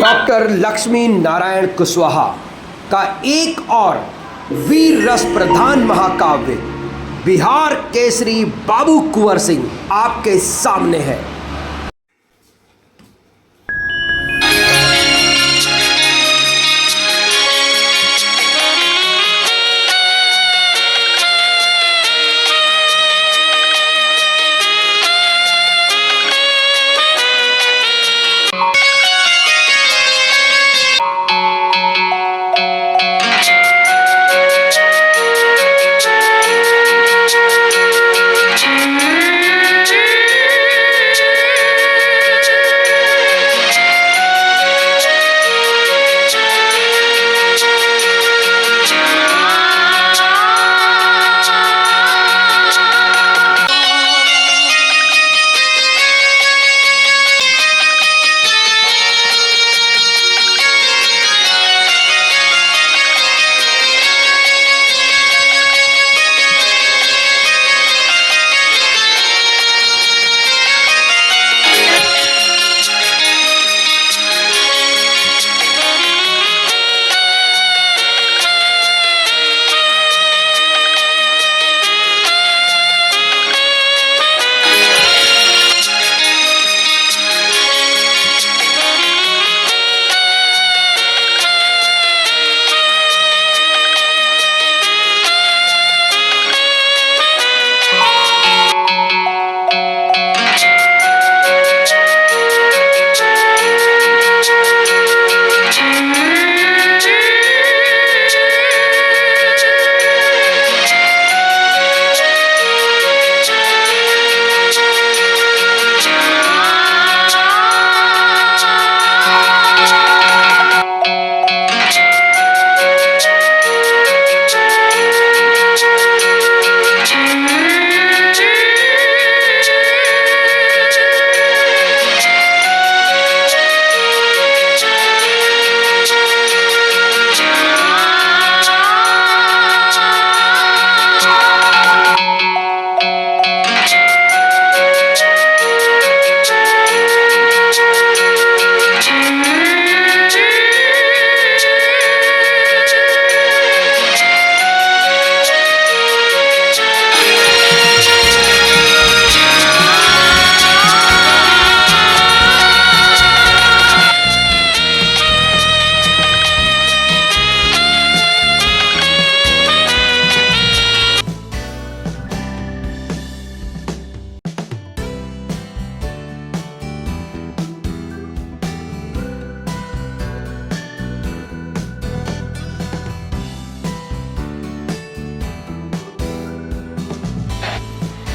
Doctor Lakshmi Narayan Kushwaha का एक और वीर रस प्रधान महाकाव्य बिहार केसरी बाबू कुंवर सिंह आपके सामने है।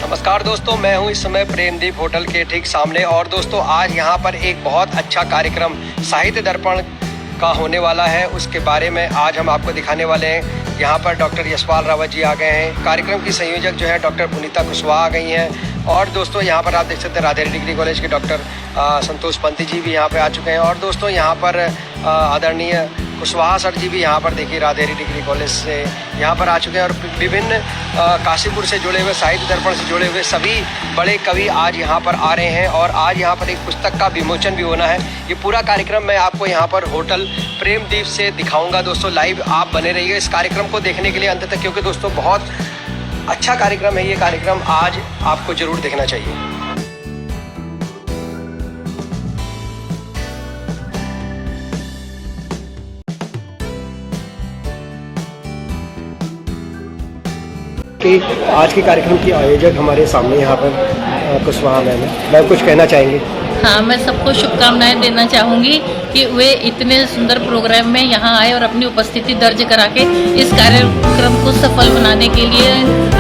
नमस्कार दोस्तों, मैं हूं इस समय प्रेमदीप होटल के ठीक सामने। और दोस्तों, आज यहां पर एक बहुत अच्छा कार्यक्रम साहित्य दर्पण का होने वाला है, उसके बारे में आज हम आपको दिखाने वाले हैं। यहां पर डॉक्टर यशपाल रावत जी आ गए हैं। कार्यक्रम की संयोजक जो है डॉक्टर पुनीता कुशवाहा आ गई हैं। और दोस्तों, यहाँ पर आप देख सकते हैं राधेरी डिग्री कॉलेज के डॉक्टर संतोष पंती जी भी यहाँ पे आ चुके हैं। और दोस्तों, यहाँ पर आदरणीय कुशवाहा सर जी भी यहाँ पर देखिए राधेरी डिग्री कॉलेज से यहाँ पर आ चुके हैं। और विभिन्न काशीपुर से जुड़े हुए, साहित्य दर्पण से जुड़े हुए सभी बड़े कवि आज यहाँ पर आ रहे हैं। और आज यहाँ पर एक पुस्तक का विमोचन भी होना है। ये पूरा कार्यक्रम मैं आपको यहाँ पर होटल प्रेमदीप से दिखाऊंगा। दोस्तों, लाइव आप बने रहिए इस कार्यक्रम को देखने के लिए अंत तक, क्योंकि दोस्तों बहुत अच्छा कार्यक्रम है। ये कार्यक्रम आज आपको जरूर देखना चाहिए। आज के कार्यक्रम की आयोजक हमारे सामने यहाँ पर कुशवाहा मैम है। मैम कुछ कहना चाहेंगे? हाँ, मैं सबको शुभकामनाएं देना चाहूँगी कि वे इतने सुंदर प्रोग्राम में यहाँ आए और अपनी उपस्थिति दर्ज करा के इस कार्यक्रम को सफल बनाने के लिए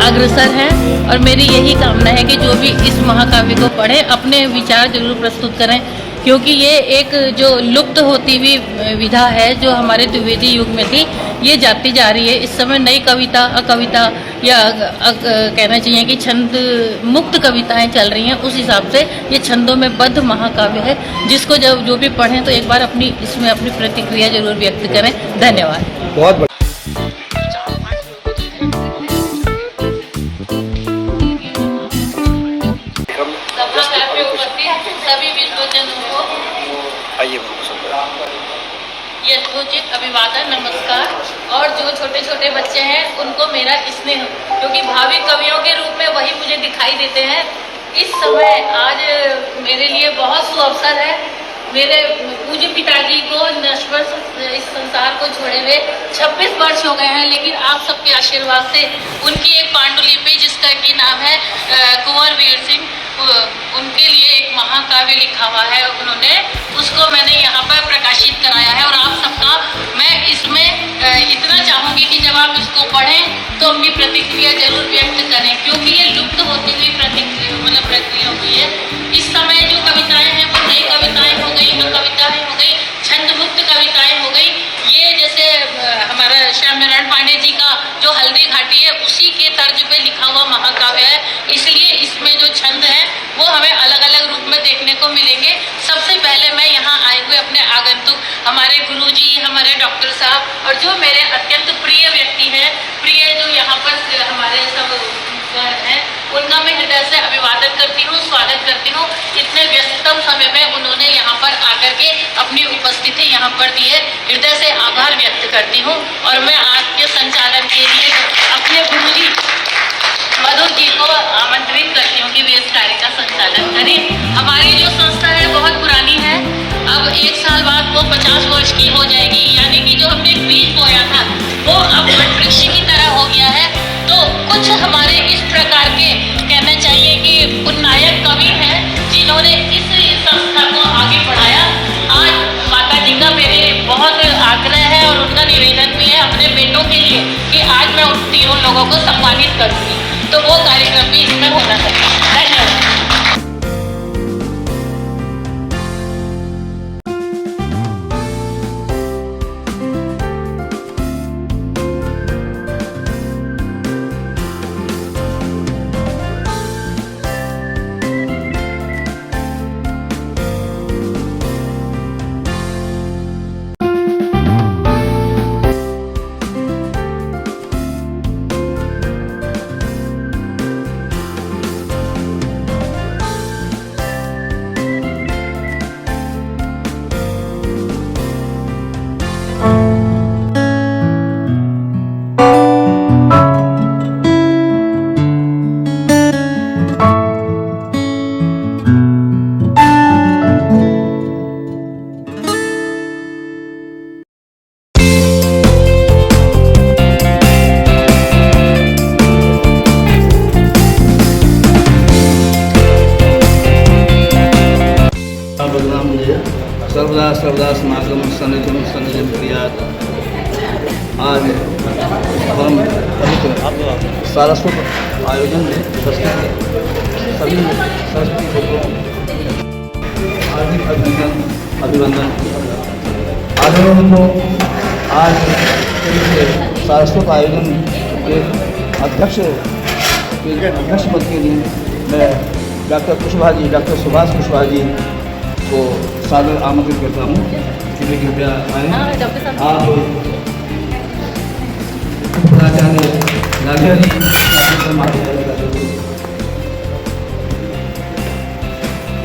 अग्रसर हैं। और मेरी यही कामना है कि जो भी इस महाकाव्य को पढ़े अपने विचार जरूर प्रस्तुत करें, क्योंकि ये एक जो लुप्त होती हुई विधा है जो हमारे द्विवेदी युग में थी, ये जाती जा रही है। इस समय नई कविता, अकविता या कहना चाहिए कि छंद मुक्त कविताएं चल रही हैं। उस हिसाब से ये छंदों में बद्ध महाकाव्य है, जिसको जब जो भी पढ़ें तो एक बार इसमें अपनी प्रतिक्रिया जरूर व्यक्त करें। धन्यवाद। बहुत सभी विद्वजनों को आइए। यथोचित अभिवादन नमस्कार। और जो छोटे छोटे बच्चे हैं उनको मेरा स्नेह, क्योंकि भावी कवियों के रूप में वही मुझे दिखाई देते हैं। इस समय आज मेरे लिए बहुत सुअवसर है। मेरे पूज्य पिताजी को नश्वर इस संसार को छोड़े हुए 26 वर्ष हो गए हैं, लेकिन आप सबके आशीर्वाद से उनकी एक पांडुलिपि जिसका कि नाम है कुंवर वीर सिंह, उनके लिए एक महाकाव्य लिखा हुआ है उन्होंने, उसको मैंने यहाँ पर प्रकाशित कराया है। और आप सबका मैं इसमें इतना चाहूँगी कि जब आप इसको पढ़ें तो अपनी प्रतिक्रिया जरूर व्यक्त करें, क्योंकि ये लुप्त होती हुई प्रक्रिया हुई है। इस समय जो कविताएं हैं वो नई कविताएं हो गई, कविताएं हो गई, छंद मुक्त कविताएं हो गई। ये जैसे हमारा श्याम नारायण पांडे जी का जो हल्दी घाटी है उसी के तर्ज पे लिखा हुआ महाकाव्य है, इसलिए इसमें जो छंद है वो हमें अलग अलग रूप में देखने को मिलेंगे। सबसे पहले मैं यहाँ आए हुए अपने आगंतुक हमारे गुरुजी, हमारे डॉक्टर साहब और जो मेरे अत्यंत प्रिय व्यक्ति हैं, प्रिय जो यहाँ पर हमारे सब हैं, उनका मैं हृदय से अभिवादन करती हूँ, स्वागत करती हूँ। इतने व्यस्ततम समय में उन्होंने यहाँ पर आकर के अपनी उपस्थिति यहाँ पर दी है, हृदय से आभार व्यक्त करती हूँ। और मैं आज के संचालन के लिए अपने गुरुजी मधुर जी को आमंत्रित करती हूँ कि वे इस कार्य का संचालन करें। हमारी जो संस्था है बहुत पुरानी है, अब 1 साल बाद वो 50 वर्ष की हो जाएगी, यानी कि जो हमने बीज बोया था वो अब वृक्ष की तरह हो गया है। तो कुछ हमारे इस प्रकार के कहना चाहिए कि उन्नायक कवि हैं जिन्होंने इस संस्था को आगे बढ़ाया। आज माता जी का मेरे बहुत आग्रह है और उनका निवेदन भी है अपने बेटों के लिए कि आज मैं उन तीनों लोगों को सम्मानित करूंगी, तो वो कार्यक्रम भी इसमें होना चाहिए। धन्यवाद। सर्वदा समागम सन्निधिम सन्निधिम क्रियात। आज हम पवित्र सारस्वत आयोजन में उपस्थित सभी सरस्वती को हार्दिक अभिनंदन आदरणीय को आज सारस्वत आयोजन के अध्यक्ष पद के लिए मैं डॉक्टर सुभाष कुशवाहा जी को सादर आमंत्रित करता हूँ कि वे कृपया आए। आप प्राचार्य लालिया जी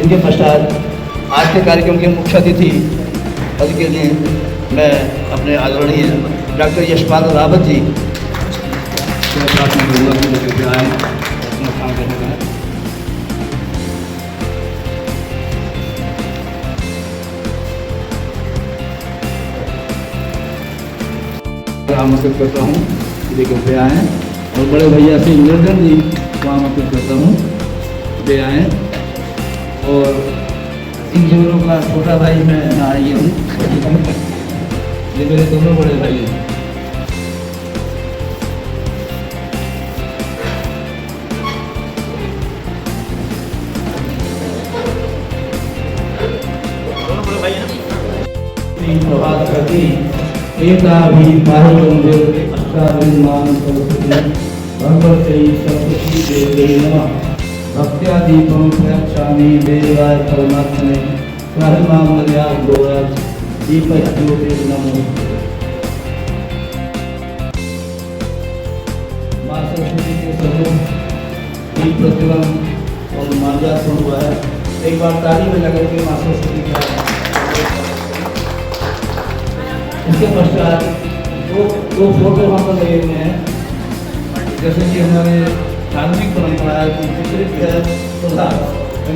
इनके पश्चात आज के कार्यक्रम के मुख्य अतिथि पद के लिए मैं अपने आदरणीय डॉक्टर यशपाल रावत जी को प्रार्थना करूँगा कि कृपया आए अपना काम करने का। आमंत्रित करता हूँ कि वे आएँ और बड़े भैया से निरंजन जी को आमंत्रित करता हूँ वे आएँ। और इन दोनों का छोटा भाई मैं यहाँ आई हूँ, ये मेरे दोनों बड़े भाई हैं। प्रभात करती एता भी पाहिलं अष्टाविमान सरस्वती भगवते सरस्वती देवे नमः। भक्त्या दीपं प्रयच्छामि देवाय परमात्मने स्वाहिमां मर्या गोराज दीपज्योते नमो। माँ सरस्वती के स्वरूप दीप प्रज्वलन और माल्यार्पण हुआ है। एक बार ताली में लगा के माँ सरस्वती का इसके पश्चात दो फोटो वहाँ पर लगे हुए हैं। जैसे कि हमारे धार्मिक परंपरा है, वितरित है प्रथा,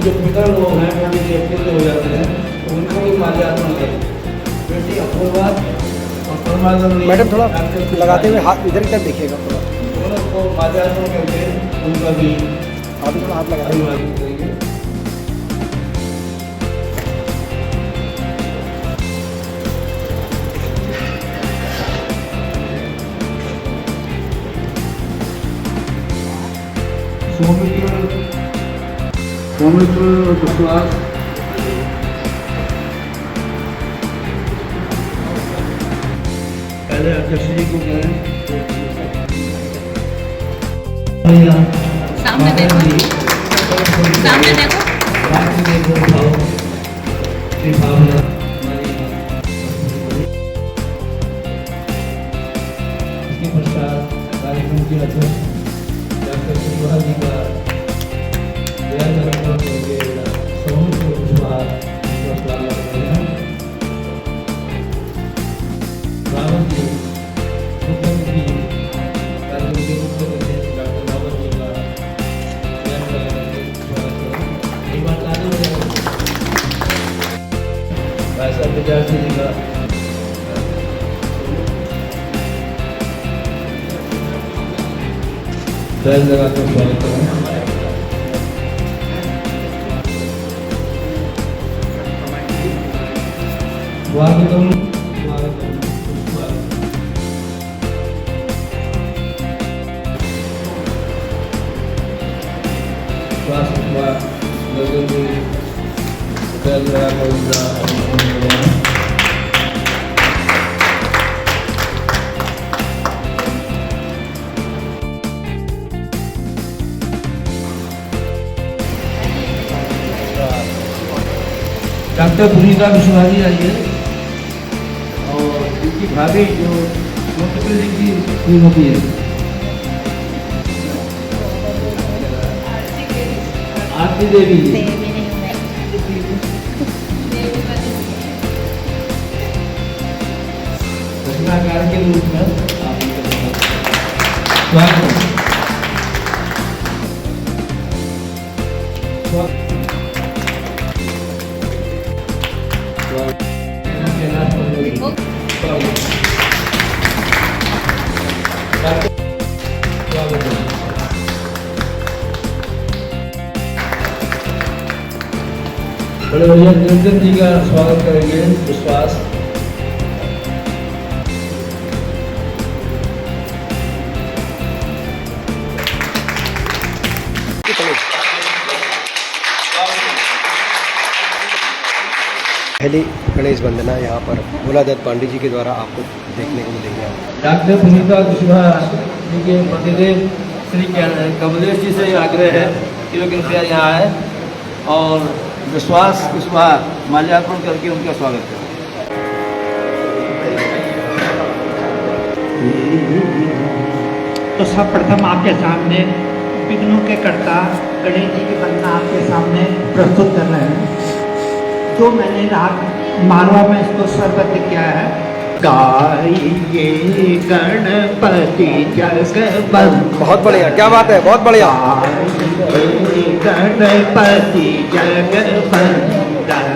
जो पितर लोग हैं वो भी अकेले हो जाते हैं तो उनको भी माल्यार्पण करें। बेटी अपूर्वा और परमानंद मैडम थोड़ा लगाते हुए हाथ इधर इधर देखिएगा थोड़ा, दोनों को माल्यार्पण करके उनका भी आप भी थोड़ा हाथ लगा देंगे। अभिवादन करेंगे। सौमित्र विश्वास पहले अध्यक्ष जी को करें। सामने देखो, सामने देखो। इसके पश्चात कार्यक्रम के अध्यक्ष डॉक्टर शिवराज जी का विद्यार्थी जी का बैल लगाकर स्वागत करें। स्वागतम स्वागतम स्वास्थ्य विभाग लोगों को बैल लगाकर उनका अभिनंदन करें। डॉक्टर पुनीता विश्वास जी आइए और इनकी भाभी जो मुख्यमंत्री जी की श्रीमती है आरती देवी जी रचनाकार के रूप में आप स्वागत बड़े भैया निरंजन जी का स्वागत करेंगे। विश्वास पहली गणेश वंदना यहाँ पर भोलादत्त पांडे जी के द्वारा आपको देखने को मिलेगी। डॉक्टर पुनीता विश्वास जी के पतिदेव श्री कमलेश जी से आग्रह है कि वे कृपया यहाँ आए और विश्वास कुशवाहा माल्यार्पण करके उनका स्वागत करें। तो सर्वप्रथम आपके सामने विघ्नों के कर्ता गणेश जी की वंदना आपके सामने प्रस्तुत कर रहे हैं। जो मैंने राग मारवा में इसको स्वरबद्ध किया है। गाइए गणपति जगवंदन। बहुत बढ़िया, क्या बात है, बहुत बढ़िया। गणपति जगवंदन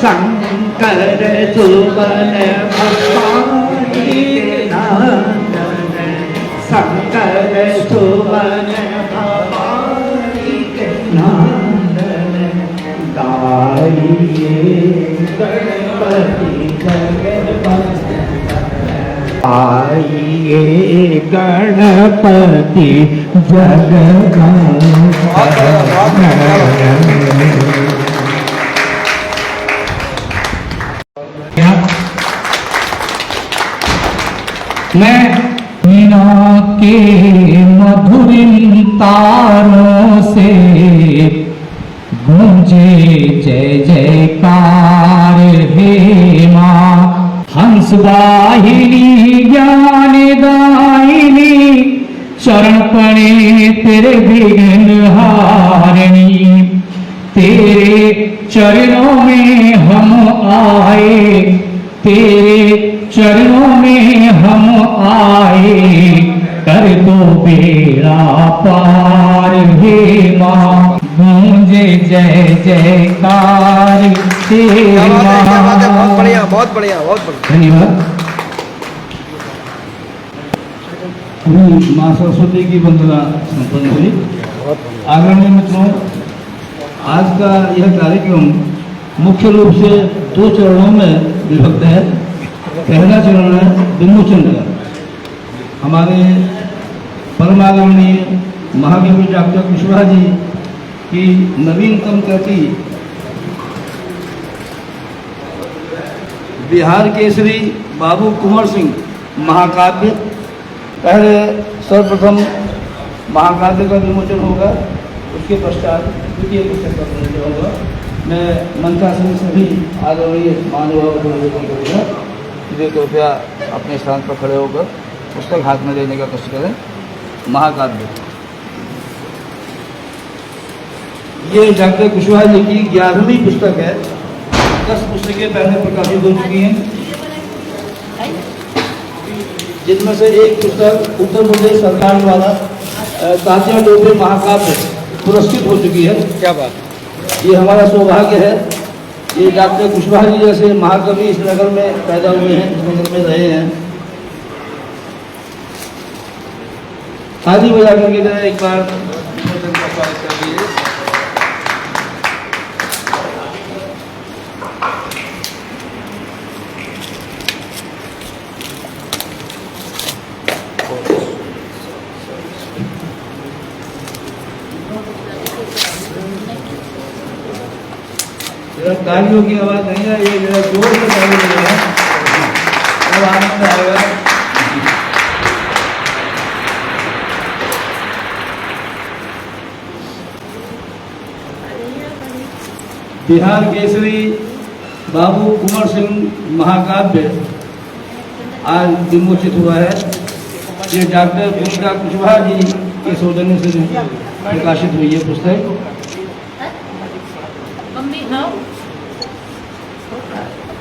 शंकर सुवन भवानी नंदन शंकर सुवन भवानी नंदन गाइए गणपति आइए गणपति मैं मीना के मधुर तारों से गूंजे जय जयकार हे माँ हंसवाहिनी ज्ञानदायिनी शरण पड़े तेरे विघ्न हारिणी तेरे चरणों में हम आए तेरे चरणों में हम आए, कर दो बेड़ा पार हे माँ। गूंजे जय जयकार तेरी क्या बात है, क्या बात है, बहुत माँ। बढ़िया, बहुत बढ़िया, बहुत बढ़िया। धन्यवाद। अभी माँ सरस्वती की वंदना संपन्न हुई। आदरणीय मित्रों, आज का यह कार्यक्रम मुख्य रूप से 2 चरणों में विभक्त है। पहला चरण है विमोचन का। हमारे परम आदरणीय महाकवि डॉक्टर कुशवाहा जी की नवीनतम कृति बिहार केसरी बाबू कुंवर सिंह महाकाव्य, पहले सर्वप्रथम महाकाव्य का विमोचन होगा, उसके पश्चात द्वितीय पुस्तक का विमोचन होगा। मैं मंचासन सभी आदरणीय महानुभावों को निवेदन करूँगा कि वे कृपया अपने स्थान पर खड़े होकर पुस्तक हाथ में लेने का कष्ट करें। महाकाव्य ये डॉक्टर कुशवाहा जी की 11वीं पुस्तक है। 10 पुस्तकें पहले प्रकाशित हो चुकी हैं, जिनमें से एक पुस्तक उत्तर प्रदेश सरकार द्वारा तात्या टोपे महाकाव्य पुरस्कृत हो चुकी है। क्या बात, ये हमारा सौभाग्य है। ये डॉक्टर कुशवाहा जी जैसे महाकवि इस नगर में पैदा हुए हैं, इस नगर में रहे हैं। ताली बजा करके जरा एक बार विमोचन का स्वागत कर दीजिए। जरा तालियों की आवाज नहीं है, ये जरा जोर से ताली बजाएं, तब आनंद आएगा। बिहार केसरी बाबू कुंवर सिंह महाकाव्य आज विमोचित हुआ है। ये डॉक्टर गुप्ता कुशवाहा जी के सौजन्य से प्रकाशित हुई है पुस्तक। मम्मी हाँ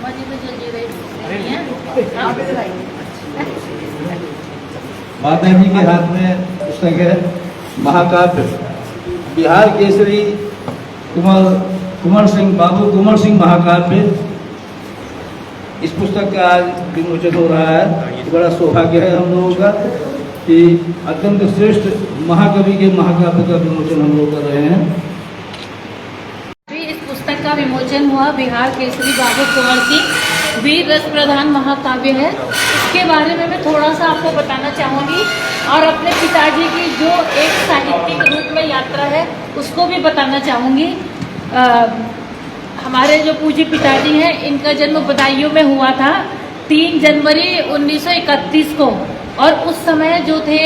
मजी में जल्दी रही माता जी के हाथ में पुस्तक है महाकाव्य बिहार केसरी कुंवर सिंह बाबू कुंवर सिंह महाकाव्य। इस पुस्तक का आज विमोचन हो रहा है। बड़ा सौभाग्य है हम लोगों का कि अत्यंत श्रेष्ठ महाकवि के महाकाव्य का विमोचन हम लोग कर रहे हैं। इस पुस्तक का विमोचन हुआ। बिहार केसरी बाबू कुंवर सिंह वीर रस प्रधान महाकाव्य है। इसके बारे में मैं थोड़ा सा आपको बताना चाहूँगी और अपने पिताजी की जो एक साहित्यिक रूप में यात्रा है उसको भी बताना चाहूँगी। हमारे जो पूज्य पिताजी हैं, इनका जन्म बदायूं में हुआ था 3 जनवरी 1931 को। और उस समय जो थे,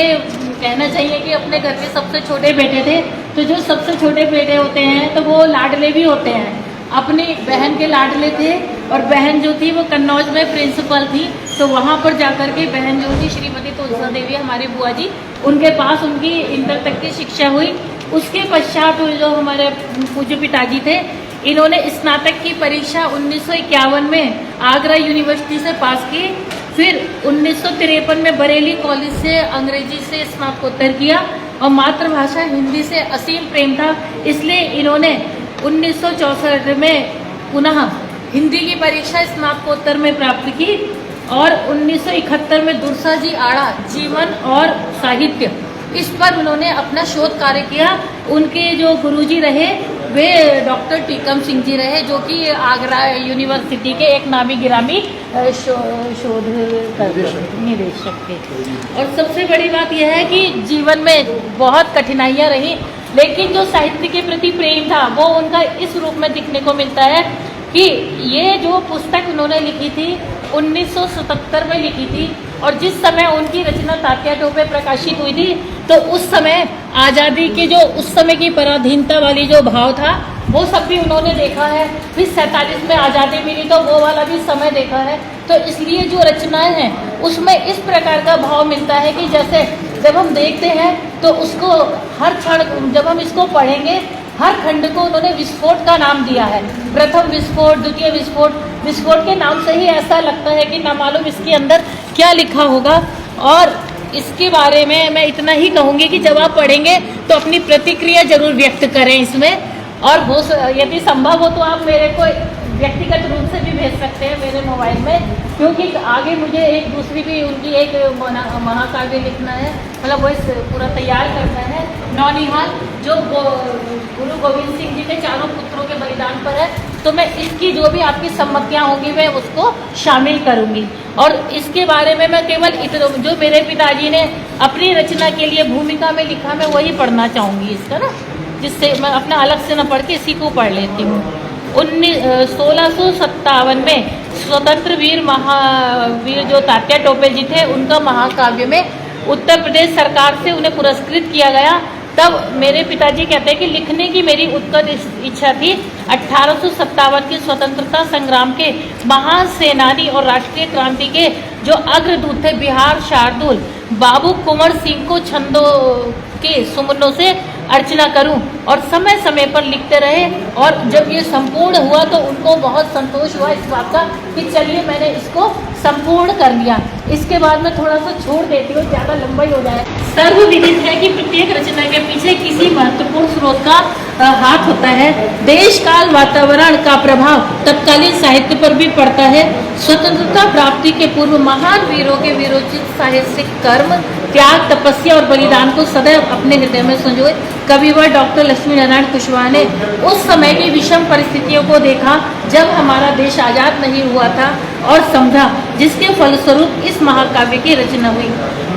कहना चाहिए कि अपने घर के सबसे छोटे बेटे थे। तो जो सबसे छोटे बेटे होते हैं तो वो लाडले भी होते हैं। अपनी बहन के लाडले थे और बहन जो थी वो कन्नौज में प्रिंसिपल थी। तो वहाँ पर जाकर के बहन जो थी श्रीमती तुलसा देवी, हमारी बुआ जी, उनके पास उनकी इंटर तक की शिक्षा हुई। उसके पश्चात जो हमारे पूज्य पिताजी थे, इन्होंने स्नातक की परीक्षा 1951 में आगरा यूनिवर्सिटी से पास की। फिर 1953 में बरेली कॉलेज से अंग्रेजी से स्नातकोत्तर किया और मातृभाषा हिंदी से असीम प्रेम था, इसलिए इन्होंने 1964 में पुनः हिंदी की परीक्षा स्नातकोत्तर में प्राप्त की और 1971 में दुर्सा जी आड़ा जीवन और साहित्य, इस पर उन्होंने अपना शोध कार्य किया। उनके जो गुरुजी रहे वे डॉक्टर टीकम सिंह जी रहे, जो कि आगरा यूनिवर्सिटी के एक नामी गिरामी शोध निदेशक थे। और सबसे बड़ी बात यह है कि जीवन में बहुत कठिनाइयाँ रही, लेकिन जो साहित्य के प्रति प्रेम था वो उनका इस रूप में दिखने को मिलता है कि ये जो पुस्तक उन्होंने लिखी थी 1977 में लिखी थी। और जिस समय उनकी रचना तात्या टोपे प्रकाशित हुई थी तो उस समय आज़ादी के जो उस समय की पराधीनता वाली जो भाव था वो सब भी उन्होंने देखा है। फिर 47 में आज़ादी मिली तो वो वाला भी समय देखा है। तो इसलिए जो रचनाएं हैं उसमें इस प्रकार का भाव मिलता है कि जैसे जब हम देखते हैं तो उसको हर क्षण, जब हम इसको पढ़ेंगे हर खंड को उन्होंने विस्फोट का नाम दिया है। प्रथम विस्फोट, द्वितीय विस्फोट। विस्फोट के नाम से ही ऐसा लगता है कि ना मालूम इसके अंदर क्या लिखा होगा। और इसके बारे में मैं इतना ही कहूँगी कि जब आप पढ़ेंगे तो अपनी प्रतिक्रिया जरूर व्यक्त करें इसमें, और यदि संभव हो तो आप मेरे को व्यक्तिगत रूप से भी भेज सकते हैं मेरे मोबाइल में, क्योंकि आगे मुझे एक दूसरी भी उनकी एक महाकाव्य लिखना है, मतलब वो पूरा तैयार करना है। नौनिहाल जो गुरु गोविंद सिंह जी के चारों पुत्रों के बलिदान पर है, तो मैं इसकी जो भी आपकी सम्मतियाँ होंगी मैं उसको शामिल करूँगी। और इसके बारे में मैं केवल जो मेरे पिताजी ने अपनी रचना के लिए भूमिका में लिखा, मैं वही पढ़ना चाहूँगी इसका ना, जिससे मैं अपना अलग से न पढ़ के इसी को पढ़ लेती हूँ। 1657 में स्वतंत्र वीर जो तात्या टोपे जी थे, उनका महाकाव्य में उत्तर प्रदेश सरकार से उन्हें पुरस्कृत किया गया। तब मेरे पिताजी कहते हैं कि लिखने की मेरी उत्कट इच्छा थी। 1857 के स्वतंत्रता संग्राम के महान सेनानी और राष्ट्रीय क्रांति के जो अग्रदूत थे बिहार शार्दुल बाबू कुंवर सिंह को छंदों के सुमनों से अर्चना करूं, और समय समय पर लिखते रहे। और जब ये संपूर्ण हुआ तो उनको बहुत संतोष हुआ इस बात का कि चलिए मैंने इसको संपूर्ण कर लिया। इसके बाद मैं थोड़ा सा छोड़ देती हूँ, ज़्यादा लंबा ही हो जाए। सर्वविदित है कि प्रत्येक रचना के पीछे किसी महत्वपूर्ण स्रोत का हाथ होता है। देश काल वातावरण का प्रभाव तत्कालीन साहित्य पर भी पड़ता है। स्वतंत्रता प्राप्ति के पूर्व महान वीरों के वीरोचित साहित्यिक कर्म, त्याग, तपस्या और बलिदान को सदैव अपने हृदय में संजोए कविवर डॉक्टर लक्ष्मी नारायण कुशवाहा ने उस समय की विषम परिस्थितियों को देखा जब हमारा देश आजाद नहीं हुआ था और समझा, जिसके फलस्वरूप इस महाकाव्य की रचना हुई।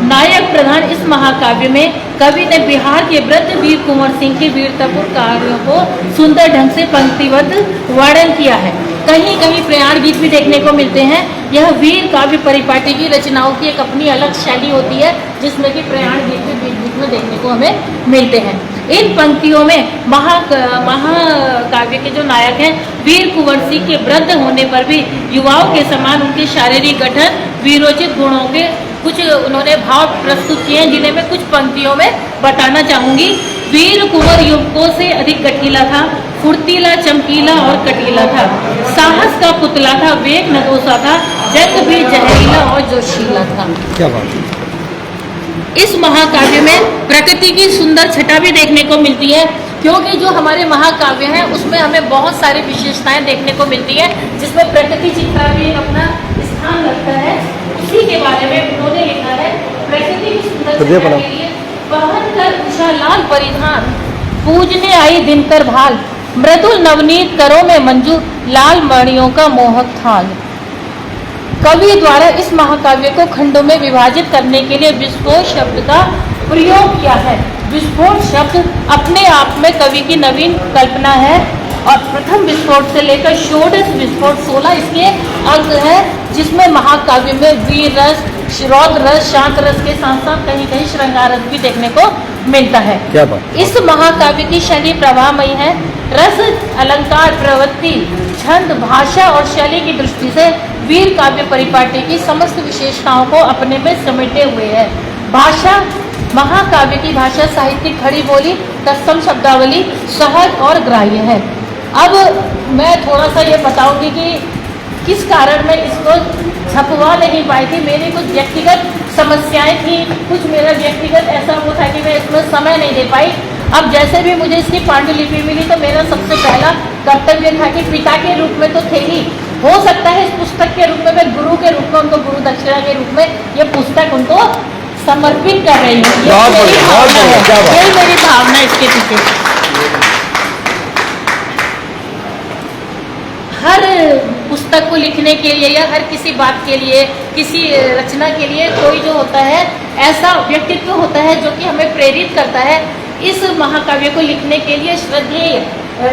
नायक प्रधान इस महाकाव्य में कवि ने बिहार के वृद्ध वीर कुंवर सिंह के वीरतापूर्ण कार्यों को सुंदर ढंग से पंक्तिबद्ध वर्णन किया है। कहीं कहीं प्रयाण गीत भी देखने को मिलते हैं। यह वीर काव्य परिपाटी की रचनाओं की एक अपनी अलग शैली होती है, जिसमें कि प्रयाण गीत भी बीच बीच में देखने को हमें मिलते हैं। इन पंक्तियों में महाकाव्य के जो नायक हैं वीर कुंवर सिंह के वृद्ध होने पर भी युवाओं के समान उनके शारीरिक गठन, वीरोचित गुणों के कुछ उन्होंने भाव प्रस्तुत किए हैं, जिन्हें मैं कुछ पंक्तियों में बताना चाहूंगी। वीर कुंवर युवकों से अधिक गठीला था, फुर्तीला, चमकीला और कटीला था, साहस का पुतला था, वेग नदोसा था, जंग भी जहरीला और जोशीला था। क्या बात। इस महाकाव्य में प्रकृति की सुंदर छटा भी देखने को मिलती है, क्योंकि जो हमारे महाकाव्य हैं उसमें हमें बहुत सारी विशेषताएं देखने को मिलती है, जिसमें प्रकृति चित्रण भी अपना स्थान रखता है। उसी के बारे में उन्होंने लिखा है, प्रकृति की सुंदर छटा के लिए पहन कर उषा लाल परिधान, पूजने आई दिनकर भाल, मृदुल नवनीत करों में मंजू, लाल मणियों का मोहक थाल। कवि द्वारा इस महाकाव्य को खंडों में विभाजित करने के लिए विस्फोट शब्द का प्रयोग किया है। विस्फोट शब्द अपने आप में कवि की नवीन कल्पना है, और प्रथम विस्फोट से लेकर षोडश विस्फोट 16 इसके अंक है, जिसमें महाकाव्य में वीर रस, रौद्र रस, शांत रस के साथ साथ कहीं कहीं श्रृंगार रस भी देखने को मिलता है। क्या बात। इस महाकाव्य की शैली प्रवाहमयी है। रस, अलंकार, प्रवृत्ति, छंद, भाषा और शैली की दृष्टि से वीर काव्य परिपाटी की समस्त विशेषताओं को अपने में समेटे हुए है। भाषा, महाकाव्य की भाषा साहित्यिक खड़ी बोली, तत्सम शब्दावली सहज और ग्राह्य है। अब मैं थोड़ा सा ये बताऊंगी कि किस कारण मैं इसको छपवा नहीं पाई थी। मेरी कुछ व्यक्तिगत समस्याएं थी, कुछ मेरा व्यक्तिगत ऐसा वो था कि मैं इसमें समय नहीं दे पाई। अब जैसे भी मुझे इसकी पांडुलिपि मिली तो मेरा सबसे पहला कर्तव्य था कि पिता के रूप में तो थे ही, हो सकता है इस पुस्तक के रूप में मैं गुरु के रूप में उनको गुरु दक्षिणा के रूप में ये पुस्तक उनको समर्पित कर रही हूँ। यही मेरी भावना इसके पीछे। हर पुस्तक को लिखने के लिए या हर किसी बात के लिए, किसी रचना के लिए कोई जो होता है ऐसा व्यक्तित्व होता है जो कि हमें प्रेरित करता है। इस महाकाव्य को लिखने के लिए श्रद्धेय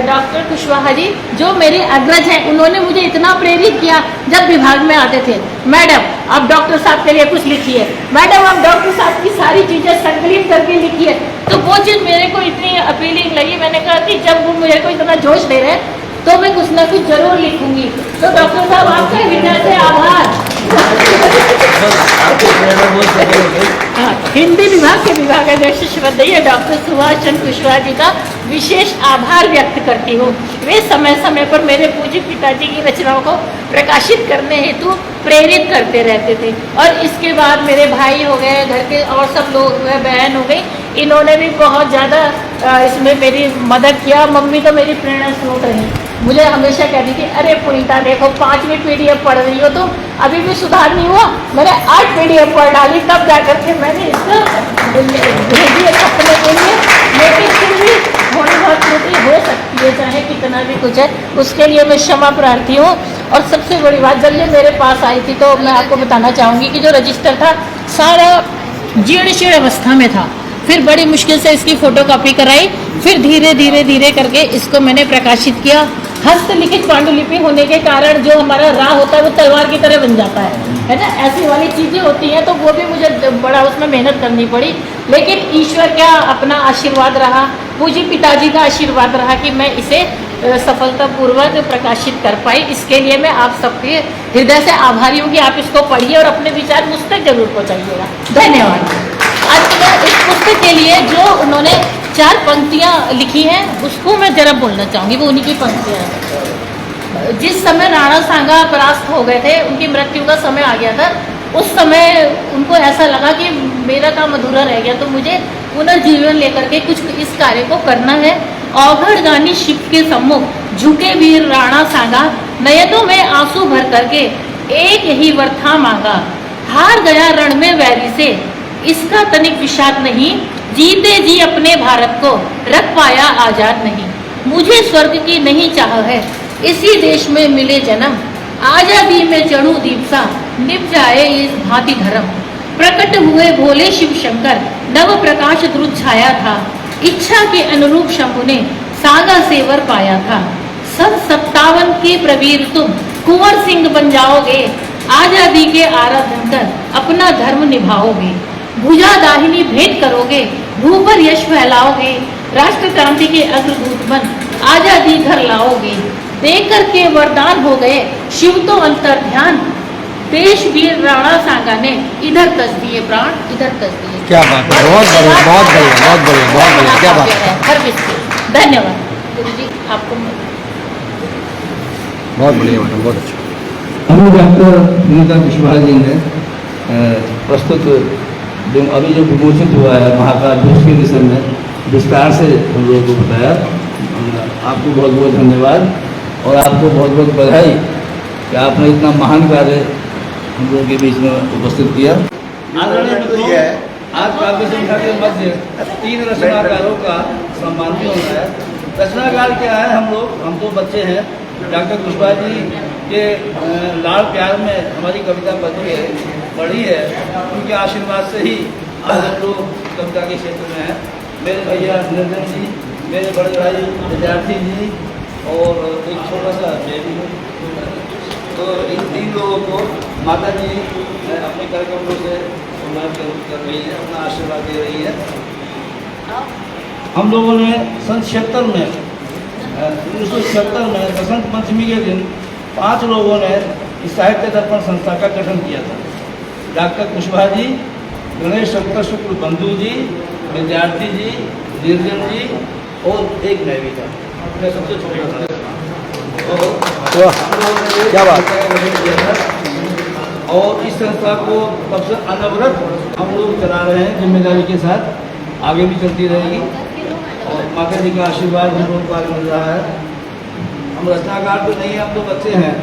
डॉक्टर कुशवाहा जी जो मेरे अग्रज हैं, उन्होंने मुझे इतना प्रेरित किया। जब विभाग में आते थे, मैडम आप डॉक्टर साहब के लिए कुछ लिखिए, मैडम आप डॉक्टर साहब की सारी चीज़ें संकलित करके लिखिए, तो वो चीज़ मेरे को इतनी अपीलिंग लगी। मैंने कहा कि जब वो मुझे को इतना जोश दे रहे हैं तो मैं कुछ ना कुछ जरूर लिखूंगी। तो डॉक्टर साहब आपका हृदय से आभार। हिंदी विभाग के विभागाध्यक्ष श्रद्धेय डॉक्टर सुभाष चंद्र कुशवाहा जी का विशेष आभार व्यक्त करती हूँ। वे समय समय पर मेरे पूज्य पिताजी की रचनाओं को प्रकाशित करने हेतु प्रेरित करते रहते थे। और इसके बाद मेरे भाई हो गए, घर के और सब लोग हो गए, बहन हो गई, इन्होंने भी बहुत ज़्यादा इसमें मेरी मदद किया। मम्मी तो मेरी प्रेरणा स्रोत रही, मुझे हमेशा कहती थी, अरे पुनीता देखो 5वीं PDF पढ़ रही हो तुम, अभी भी सुधार नहीं हुआ। मैंने 8 PDF पढ़ डाली, तब जा करके मैंने इसको भेजी अपने के लिए। लेकिन फिर भी थोड़ी बहुत त्रुटि हो सकती है, चाहे कितना भी कुछ है, उसके लिए मैं क्षमा प्रार्थी हूँ। और सबसे बड़ी बात, जब ये मेरे पास आई थी तो मैं आपको बताना चाहूँगी कि जो रजिस्टर था सारा जीर्ण शीर्ण अवस्था में था। फिर बड़ी मुश्किल से इसकी फोटोकॉपी कराई, फिर धीरे धीरे धीरे करके इसको मैंने प्रकाशित किया। हस्तलिखित पांडुलिपि होने के कारण जो हमारा राह होता है वो तलवार की तरह बन जाता है ना, ऐसी वाली चीज़ें होती हैं, तो वो भी मुझे बड़ा उसमें मेहनत करनी पड़ी। लेकिन ईश्वर का अपना आशीर्वाद रहा, पूज्य पिताजी का आशीर्वाद रहा कि मैं इसे सफलतापूर्वक प्रकाशित कर पाई। इसके लिए मैं आप सबके हृदय से आभारी हूँ कि आप इसको पढ़िए और अपने विचार मुझ तक जरूर पहुँचाइएगा। धन्यवाद। आज मैं इस पुस्तक के लिए जो उन्होंने 4 पंक्तियाँ लिखी हैं उसको मैं जरा बोलना चाहूँगी, वो उन्हीं की पंक्तियाँ हैं। जिस समय राणा सांगा परास्त हो गए थे, उनकी मृत्यु का समय आ गया था, उस समय उनको ऐसा लगा कि मेरा काम अधूरा रह गया, तो मुझे पुनर्जीवन लेकर के कुछ इस कार्य को करना है। औघड़ गानी शिव के सम्मुख झुके वीर राणा सांगा, नयनों में आंसू भर करके एक यही वर था मांगा। हार गया रण में वैरी से, इसका तनिक विषाद नहीं, जीते जी अपने भारत को रख पाया आजाद नहीं। मुझे स्वर्ग की नहीं चाह है, इसी देश में मिले जन्म, आजादी में चढ़ूं दीप सा, निभ जाए इस भांति धर्म। प्रकट हुए भोले शिव शंकर, नव प्रकाश द्रुत छाया था, इच्छा के अनुरूप शंभु ने सागा सेवर पाया था। सब 57 के प्रवीर तुम कुंवर सिंह बन जाओगे, आजादी के आराधन कर अपना धर्म निभाओगे। भुजा दाहिनी भेंट करोगे, भू पर यश फैलाओगे, राष्ट्र क्रांति के अग्रदूत बन आजादी घर लाओगे। देकर के वरदान हो गए शिव तो अंतर ध्यान, देश वीर राणा सांगा ने इधर कस दिए प्राण, इधर कस दिए। क्या बात है, बहुत बढ़िया, बहुत बढ़िया, बहुत बढ़िया, बहुत बढ़िया, क्या बात है। हर विषय धन्यवाद गुरु जी, आपको बहुत बढ़िया मैडम, बहुत अच्छा। हम लोग डॉक्टर पुनीता कुशवाहा जी ने प्रस्तुत जो अभी जो विमोचित हुआ है महाकाल के विषय में विस्तार से हम लोगों को बताया। आपको बहुत बहुत धन्यवाद और आपको बहुत बहुत बधाई कि आपने इतना महान कार्य हम लोगों के बीच में उपस्थित किया। आज काव्य संख्या के मध्य 3 रचनाकारों का सम्मान भी होना है। रचनाकार क्या है, हम तो बच्चे हैं। डॉक्टर कुशवाहा जी के लाड़ प्यार में हमारी कविता पढ़ी है, उनके आशीर्वाद से ही आज हम लोग कविता के क्षेत्र में हैं। मेरे भैया निरंजन जी, मेरे बड़े भाई विद्यार्थी जी और एक छोटा सा बेबी, तो इन 3 लोगों को माता जी अपने कार्यक्रमों से सम्मान कर रही है, अपना आशीर्वाद दे रही है। हम लोगों ने सन 1976 में बसंत पंचमी के दिन 5 लोगों ने साहित्य दर्पण संस्था का गठन किया था। डॉक्टर कुशवाहा जी, गणेश शंकर शुक्ल बंधु जी, विद्यार्थी जी, निर्जन जी और एक मैं भी था, मैं सबसे छोटा था। तो क्या बात। और इस संस्था को तब से अनवरत हम लोग चला रहे हैं, जिम्मेदारी के साथ आगे भी चलती रहेगी और माता जी का आशीर्वाद हम लोगों को मिल रहा है। हम रचनाकार तो नहीं है, हम तो बच्चे हैं।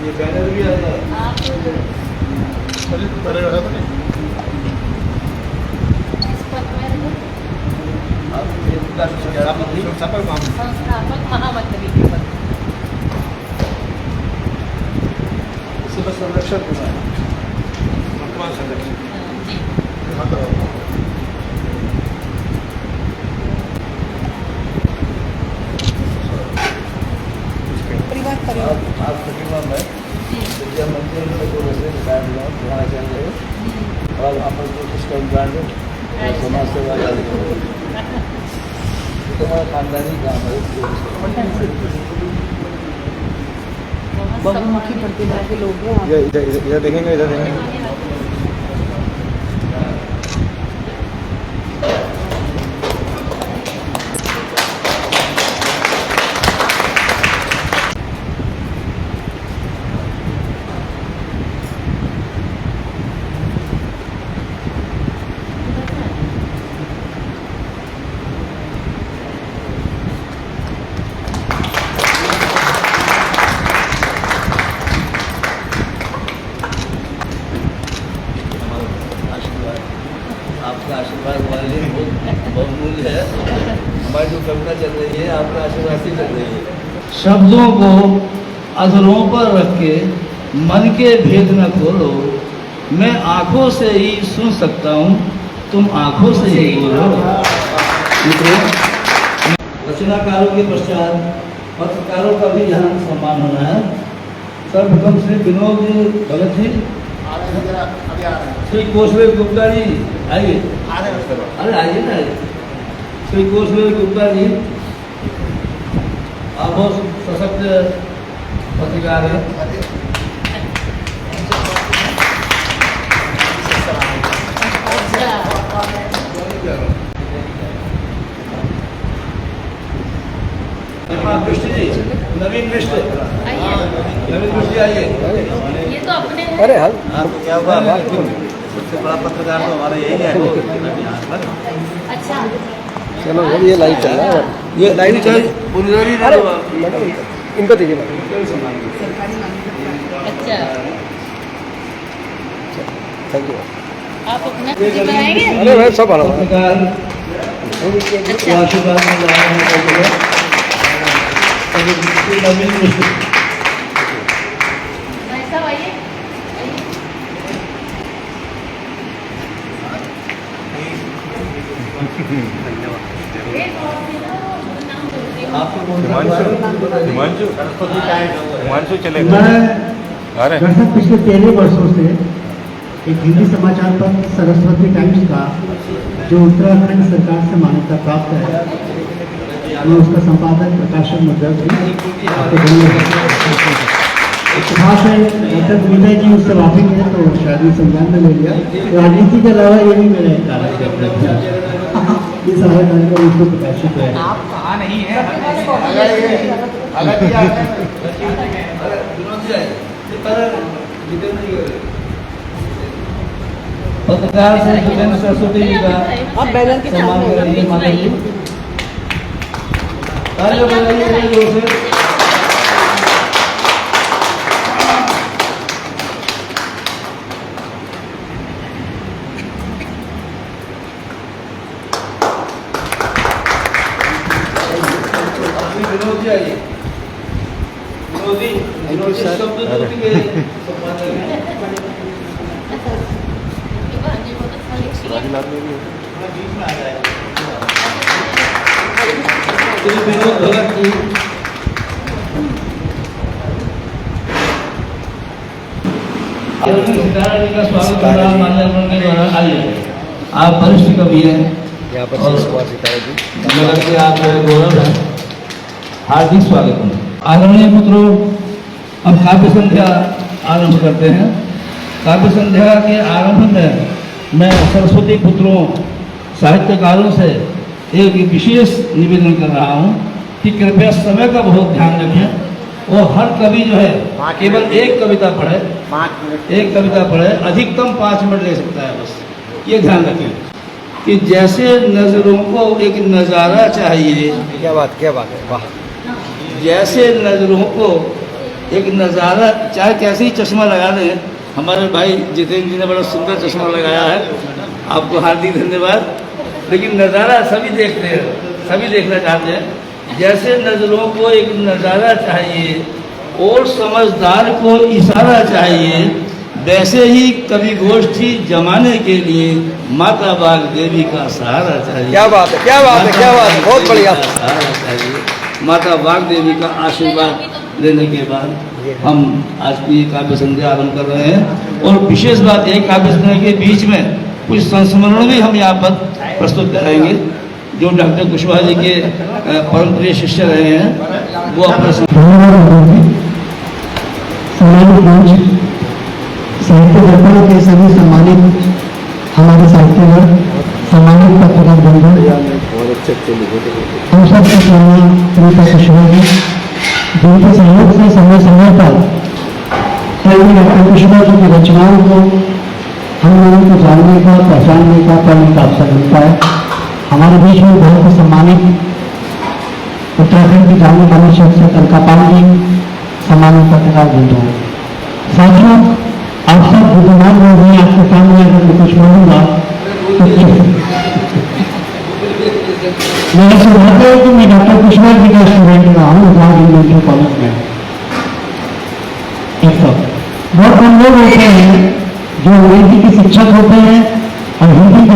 ये बैनर भी आता है। संस्थापक महामंत्री के पद संरक्षण वर्तमान संरक्षण आप प्रतिमान है विद्या मंदिर में को वैसे दिखाना चाहिए और आप जो कुछ कर्मकांड समाज सेवा तुम्हारा खानदानी काम है। बहुमुखी प्रतिभा के लोग हैं आप। इधर देखेंगे, इधर देखेंगे। आपका आशीर्वाद हमारे लिए बहुत बहुमूल्य है। हमारी जो कविता चल रही है आपका आशीर्वाद से चल रही है। शब्दों को अधरों पर रख के मन के भेद न खोलो, मैं आंखों से ही सुन सकता हूँ, तुम आंखों से ही बोलो। मित्रों, रचनाकारों के पश्चात पत्रकारों का भी यहाँ सम्मान होना है। सर्वप्रथम श्री विनोद भगत जी, श्री कौशल गुप्ता जी आइए। अरे आइए ना, श्री कौशल गुप्ता जी आप बहुत सशक्त पत्रकार हैं। कृष्ण जी, नवीन कृष्ण, नवीन कृष्ण आइए। ये तो अपने अरे हाँ, आपको क्या हुआ? सबसे बड़ा पत्रकार तो हमारा यही है। अच्छा चलो ये लाइव चल रहा है। ये लाइन चाहिए अरे मैडम इनको दीजिए मैडम। अच्छा, थैंक यू। आप अपना खुद बनाएंगे? अरे मैं सब बना पत्रकार अच्छा, आशीर्वाद में ला रहे हैं। नवीन कृष्ण भाई साहब आइए। आपको हिमांशु चलेगा। मैं अरे दरअसल पिछले 13 वर्षों से एक हिंदी समाचार पत्र सरस्वती टाइम्स का, जो उत्तराखंड सरकार से मान्यता प्राप्त है, मैं उसका संपादक प्रकाशक मुद्रक हूँ। आपको धन्यवाद। इतिहास है डॉक्टर विजय जी उससे माफी मिले तो शायद ये संज्ञान में ले लिया। राजनीति के अलावा ये भी मेरा एक कार्य है। ये सारा कार्यक्रम उसको प्रकाशित है। पत्रकार से जितेंद्र सरस्वती जी का आप बैनर के सम्मान सामने करेंगे। होगा। माता जी तालियां बजाइए जोर से। विनोद जी आइए। विनोद जी शब्द के सम्मान करेंगे। श्री विनोद भगत जी, सितारा जी का स्वागत कर रहा माल्यार्पण के द्वारा। आइए, आप वरिष्ठ कवि हैं यहाँ पर और कुमार सितारा जी। जगत के आप गौरव हैं। हार्दिक स्वागत है। आदरणीय पुत्रों, अब काव्य संध्या आरंभ करते हैं। काव्य संध्या के आरंभ में मैं सरस्वती पुत्रों साहित्यकारों से एक विशेष निवेदन कर रहा हूँ कि कृपया समय का बहुत ध्यान रखें और हर कवि जो है केवल एक कविता पढ़े, अधिकतम 5 मिनट ले सकता है। बस ये ध्यान रखें कि जैसे नजरों को एक नज़ारा चाहिए, क्या बात है, वाह। जैसे नजरों को एक नज़ारा, चाहे कैसे ही चश्मा लगा लें। हमारे भाई जितेंद्र जी ने बड़ा सुंदर चश्मा लगाया है, आपको हार्दिक धन्यवाद। लेकिन नज़ारा सभी देखते हैं, सभी देखना चाहते हैं। जैसे नजरों को एक नज़ारा चाहिए और समझदार को इशारा चाहिए, वैसे ही कवि गोष्ठी जमाने के लिए माता बाग देवी का सहारा चाहिए। क्या बात है, बहुत बढ़िया। सहारा चाहिए। माता बाग देवी का आशीर्वाद लेने के बाद हम आज की काव्य संध्या आरंभ कर रहे हैं। और विशेष बात, एक काव्य संध्या के बीच में कुछ संस्मरण भी हम यहाँ पर प्रस्तुत करेंगे। जो डॉक्टर कुशवाहा जी के परम प्रिय शिष्य रहे हैं, वो अपने साहित्यिक मंच, साहित्य दर्पण के सभी सम्मानित हमारे साहित्यकार, सम्मानित पत्रकार बंधु, हम सबके सामने रीता कुशवाहा जी, जिनके सहयोग से समय समय पर डॉक्टर कुशवाहा जी की रचनाओं को हम लोगों को जानने का, पहचानने का, पढ़ने का अवसर मिलता है। हमारे बीच में बहुत ही सम्मानित उत्तराखंड की जाने मानी शख्सियत अलका पाल जी, सम्मानित पत्रकार बंधु, साथियों, आप सब बुद्धिमान लोग हैं। आपके सामने अगर मैं कुछ बोलूंगा तो मेरा सौभाग्य है कि मैं डॉक्टर कुशवाहा जी का स्टूडेंट रहा हूँ इंडियन कॉलेज में। एक तो बहुत कम लोग होते हैं जो अंग्रेजी के शिक्षक होते हैं और हिंदी के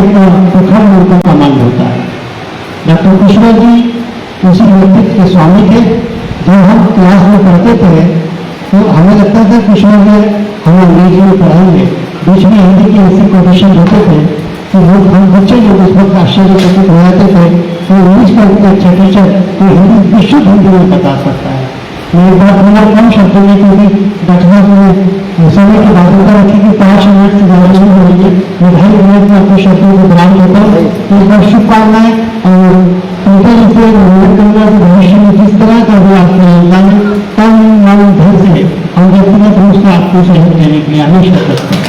प्रखर उनका कमांड होता है। डॉक्टर कुशवाहा जी उसी व्यक्तित्व के स्वामी थे। जब हम क्लास में पढ़ते थे तो हमें लगता था कुशवाहा जी हमें अंग्रेजी में पढ़ाएंगे, बीच में हिंदी के ऐसे कोटेशन होते थे कि लोग हम बच्चे लोग उस वक्त आश्चर्यचकित हो जाते थे कि इंग्लिश का इतना अच्छा टीचर तो हिंदी विशुद्ध हिंदी में बता सकता है। मैं एक बात बोला कम शब्दों में, क्योंकि बचपन में समय की बातों का रखी कि 5 मिनट से ज़्यादा नहीं बोलेंगे, मैं 2.5 मिनट में अपने शब्दों को बयान करता हूँ। तो एक बार शुभकामनाएं और उनका इसे निवेदन करूँगा कि भविष्य में जिस तरह का भी आपके योगदान तन मन धन से हम व्यक्तिगत रूप से आपको सहयोग देने के लिए हमेशा करते हैं।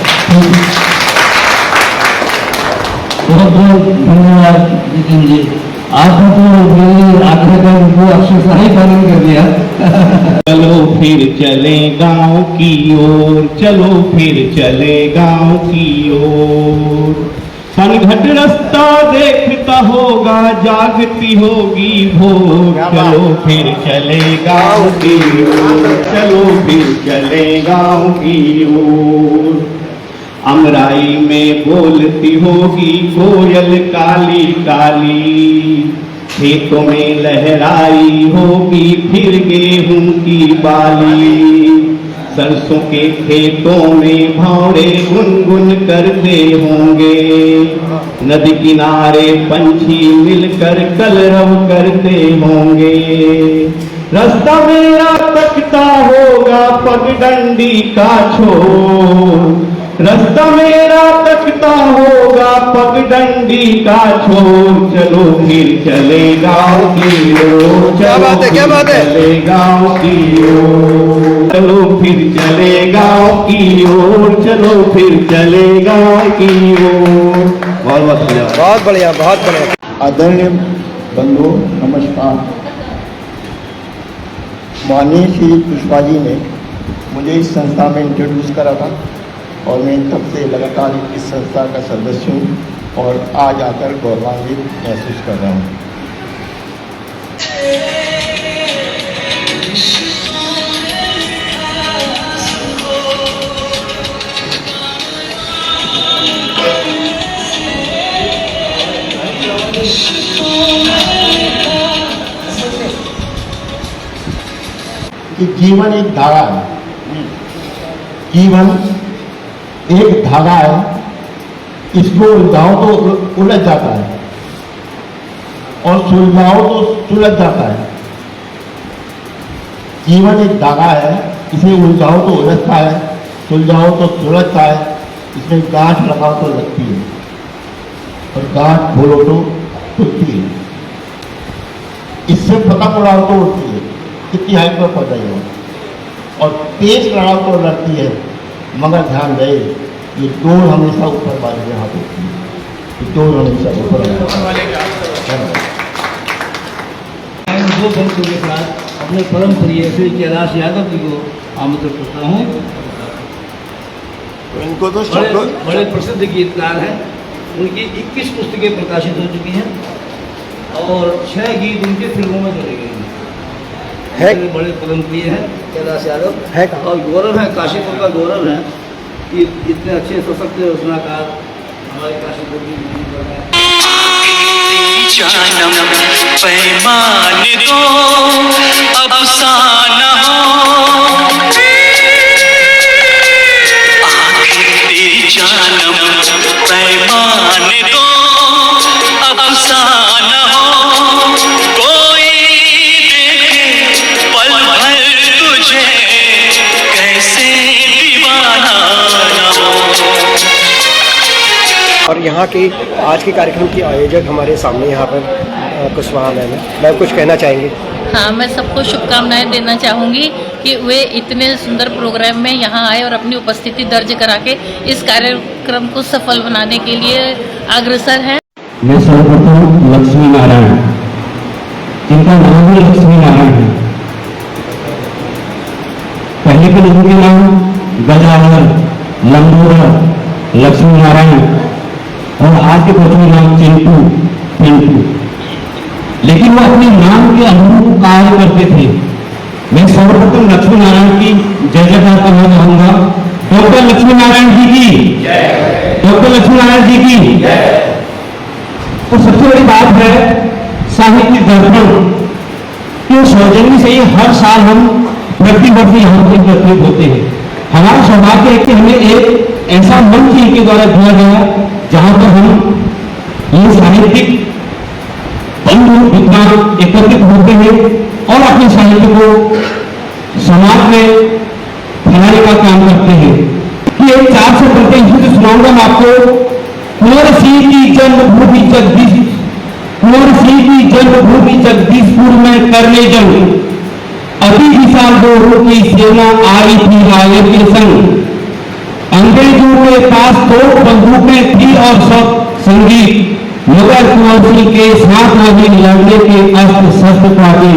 बहुत बहुत धन्यवाद नितिन जी, आपने तो मेरे आग्रह का वो अक्षरशः ही पालन कर दिया। चलो फिर चले गांव की ओर, चलो फिर चले गांव की ओर। सनघट रास्ता देखता होगा, जागती होगी भोर। चलो फिर चले गांव की ओर, चलो फिर चले गांव की ओर। अमराई में बोलती होगी कोयल काली काली, खेतों में लहराई होगी फिर गेहूं की बाली। सरसों के खेतों में भौरे गुनगुन करते होंगे, नदी किनारे पंछी मिलकर कलरव करते होंगे। रास्ता मेरा तकता होगा पगडंडी का छोर, रास्ता मेरा तकता होगा पगडंडी का छोर। चलो फिर चले गाँव की ओर, क्या बात है, क्या बात है। चले गाँव की ओर, चलो फिर चले गाँव की ओर, चलो फिर चले गाँव की ओर। बहुत बहुत धन्यवाद। बहुत बढ़िया, बहुत बढ़िया। आदरणीय बंधु नमस्कार। माननीय श्री कुशवाहा जी ने मुझे इस संस्था में इंट्रोड्यूस करा था और मैं तब से लगातार इस संस्था का सदस्य हूँ और आज आकर गौरवान्वित महसूस कर रहा हूँ। कि जीवन एक धारा है, जीवन एक धागा है, इसको उलझाओ तो उलझ जाता है और सुलझाओ तो सुलझ जाता है। जीवन एक धागा है, इसे उलझाओ तो उलझता है, सुलझाओ तो सुलझता है। इसमें गांठ लगाओ तो लगती है और गांठ खोलो तो टूटती है। इससे पतंग उड़ाओ तो उड़ती है, कितनी हाइट पर पहुंच जाएगी और तेज लड़ाओ तो लड़ती है। मगर ध्यान रहे, ये डोर हमेशा ऊपर वाले के हाथ होती है, ये डोर हमेशा ऊपर दो भक्तों के साथ अपने परम प्रिय श्री कैलाश यादव जी को आमंत्रित करता हूँ। इनको तो बड़े प्रसिद्ध गीतकार हैं, उनकी 21 पुस्तकें प्रकाशित हो चुकी हैं और 6 गीत उनके फिल्मों में चले गए हैं। बड़े परम प्रिय हैं कैलाश यादव है और गौरव है, काशीपुर का गौरव है कि इतने अच्छे सशक्त रचनाकार हमारे काशीपुर की जानम पैमान दो अफसाना हो, आखिर तेरी जानम पैमान दो अफसाना हो। कोई देखे पल भर तुझे कैसे यहाँ के आज के कार्यक्रम की आयोजक हमारे सामने यहाँ पर कुशवाहा मैम है। मैम कुछ कहना चाहेंगे? हाँ, मैं सबको शुभकामनाएं देना चाहूँगी कि वे इतने सुंदर प्रोग्राम में यहाँ आए और अपनी उपस्थिति दर्ज करा के इस कार्यक्रम को सफल बनाने के लिए अग्रसर हैं। मैं सर्वप्रथम लक्ष्मी नारायण, जिनका नाम भी लक्ष्मी नारायण है, पहले के लोगों के नाम गजानन, लंबोदर, लक्ष्मी नारायण और आज के बच्चों के नाम चिंटू, पिंटू, लेकिन वो अपने नाम के अनुरूप कार्य करते थे। मैं सर्वप्रथम लक्ष्मी नारायण की जय जयकार करना चाहूंगा। डॉक्टर लक्ष्मी नारायण जी की, डॉक्टर लक्ष्मी नारायण जी की। तो सबसे बड़ी बात है साहित्य दर्पण के सौजन्य से ही हर साल हम प्रतिवर्ष यहाँ पर एकत्रित होते हैं। हमारा सौभाग्य है कि हमें एक ऐसा मंच इनके द्वारा दिया गया जहां पर हम ये साहित्यिक बंधु विद्वान एकत्रित होते हैं और अपने साहित्य को समाज में फैलाने का काम करते हैं। कि एक 4 से बढ़ते हिंदी सुनाऊंगा मैं आपको। कुंवर सिंह की जन्मभूमि जगदीश, कुंवर सिंह की जन्मभूमि जगदीशपुर में करने जंग, अति विशाल दोरों की सेना आई थी राय के संग, अंग्रेजों के पास तो बंदूकें थी और सब संगीत, मगर कुंवर सिंह के साथ नहीं लड़ने के अस्त्र शस्त्र पाते।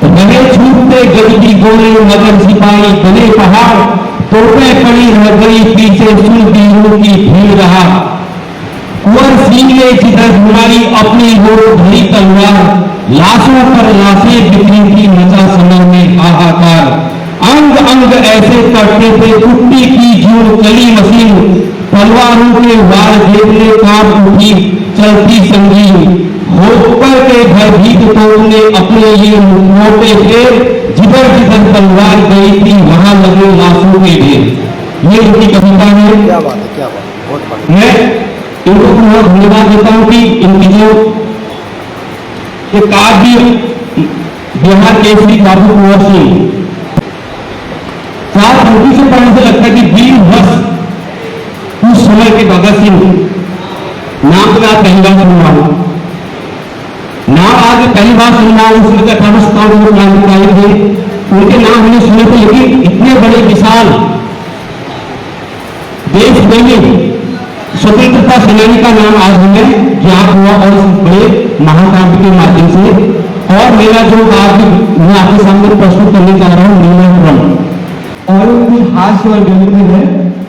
रहे छूटते गजबी गोले मगर सिपाही बने पहाड़, तोपें पड़ी रह गई पीछे सुरवीरों की भीड़ रहा। कुंवर सिंह ने जिधर हमारी अपनी हो धरी तलवार, लाशों पर लाशें बिखरी थी मचा समय में हाहाकार। अंग अंग ऐसे करते थे कुट्टी की जोर चली मशीन, तलवारों के वार देखने कांप उठी चलती संगीन। होकर के भयभीत तोड़ने अपने ये मोटे ढेर, जिधर जिधर तलवार गई थी वहां लगे लाशों के ढेर। ये उनकी कविता है। क्या बात है, क्या बात है, बहुत बढ़िया। मैं इनको बहुत धन्यवाद देता हूँ कि इनकी जो काव्य बिहार केसरी बाबू कुंवर सिंह, सात रोटी से पढ़ने से लगता है कि वीर भस उस समय के भगत सिंह नाम तो मैं पहली बार सुन रहा हूं, नाम आज पहली बार सुन रहा हूं। उसमें 1857 नाम निकाले थे, उनके नाम हमने सुने थे, लेकिन इतने बड़े विशाल देश प्रेमी स्वतंत्रता सेनानी का नाम आज हमें ज्ञात हुआ और इस बड़े महाकाव्य के माध्यम से। और मेरा जो काव्य मैं आपके सामने प्रस्तुत करने जा रहा हूँ नीलांबरम, और कुछ हास्य और व्यंग्य है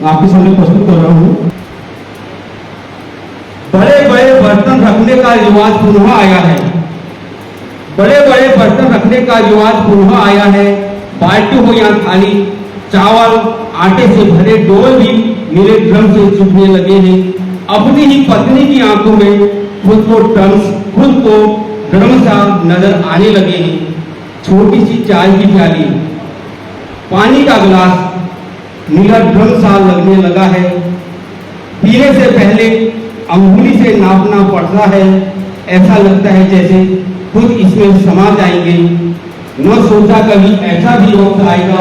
आपके सामने प्रस्तुत कर रहा हूँ। बड़े बड़े बर्तन रखने का रिवाज पुनः आया है, बड़े बड़े बर्तन रखने का रिवाज पुनः आया है। बाल्टी हो या थाली, चावल आटे से भरे डोल भी मेरे ड्रम से चुभने लगे हैं। अपनी ही पत्नी की आंखों में खुद को ड्रम सा नजर आने लगे हैं। छोटी सी चाय की प्याली, पानी का गिलास नीला ड्रम सा लगने लगा है। पीने से पहले अंगुली से नापना पड़ता है, ऐसा लगता है जैसे खुद इसमें समा जाएंगे। न सोचा कभी ऐसा भी वक्त आएगा,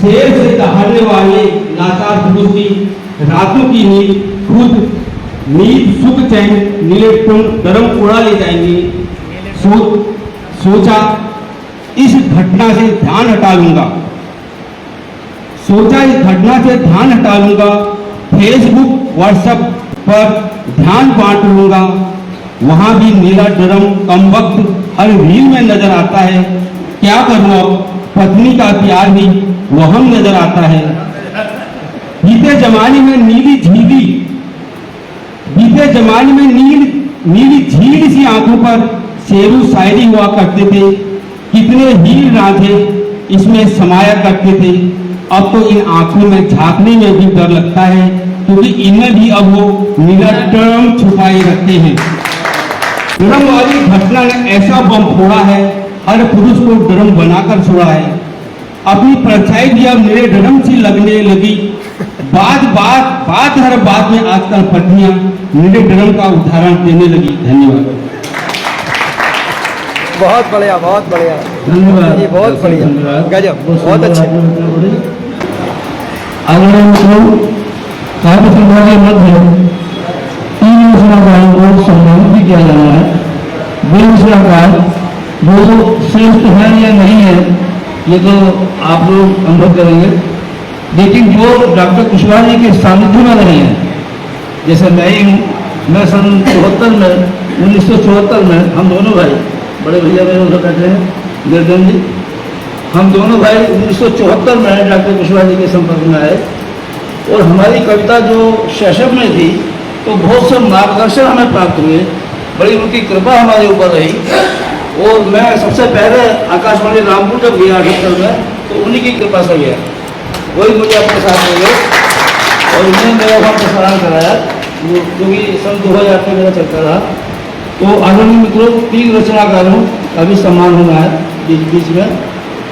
शेर से दहाड़ने वाले लाचार पुरुष की रातों की नींद सुख चैन नीले गरम उड़ा ले जाएंगे। सोचा इस घटना से ध्यान हटा लूंगा, सोचा इस घटना से ध्यान हटा लूंगा। फेसबुक व्हाट्सएप पर ध्यान बांट लूंगा, वहां भी नीला ड्रम कम वक्त हर रील में नजर आता है। क्या करूं अब, पत्नी का प्यार भी वहम नजर आता है। बीते जमाने में नीली झील सी आंखों पर शेरू शायरी हुआ करते थे। कितने हीर रांझे इसमें समाया करते थे। अब तो इन आंखों में झांकने में भी डर लगता है, क्योंकि इनमें भी अब वो नीला ड्रम छुपाए रखते हैं। ड्रम वाली घटना ने ऐसा बम फोड़ा है, हर पुरुष को ड्रम बनाकर छोड़ा है। अपनी परछाई भी अब मेरे ड्रम सी लगने लगी। बात हर बात में आजकल पत्नियां मेरे ड्रम का उदाहरण देने लगी। धन्यवाद। बहुत बढ़िया, बहुत बढ़िया, धन्यवाद जी, बहुत बढ़िया, गजब, बहुत अच्छा। अगर हमको काव्य संध्या के मध्य 3 रचनाकारों को सम्मानित भी किया जाना है। वे रचनाकार जो श्रेष्ठ है या नहीं है ये तो आप लोग अनुभव करेंगे, लेकिन जो डॉक्टर कुशवाहा जी के सानिध्य में रहे हैं, जैसे मैं ही हूँ, मैं सन 74 में 1974 में हम दोनों भाई, बड़े भैया मेरे उधर बैठे हैं गिरधन जी, हम दोनों भाई 1974 में डॉक्टर कुशवाहा जी के संपर्क में आए और हमारी कविता जो शैशव में थी तो बहुत से मार्गदर्शन हमें प्राप्त हुए, बड़ी उनकी कृपा हमारे ऊपर रही। और मैं सबसे पहले आकाशवाणी रामपुर जब गया 78 में तो उन्हीं की कृपा से गया, वही मुझे अपने साथ ले गए और उन्होंने मेरा वहाँ प्रसारण कराया, क्योंकि सन 2000 में मेरा चलता रहा। तो आदरणीय मित्रों, 3 रचनाकारों का भी सम्मान होना है बीच बीच में,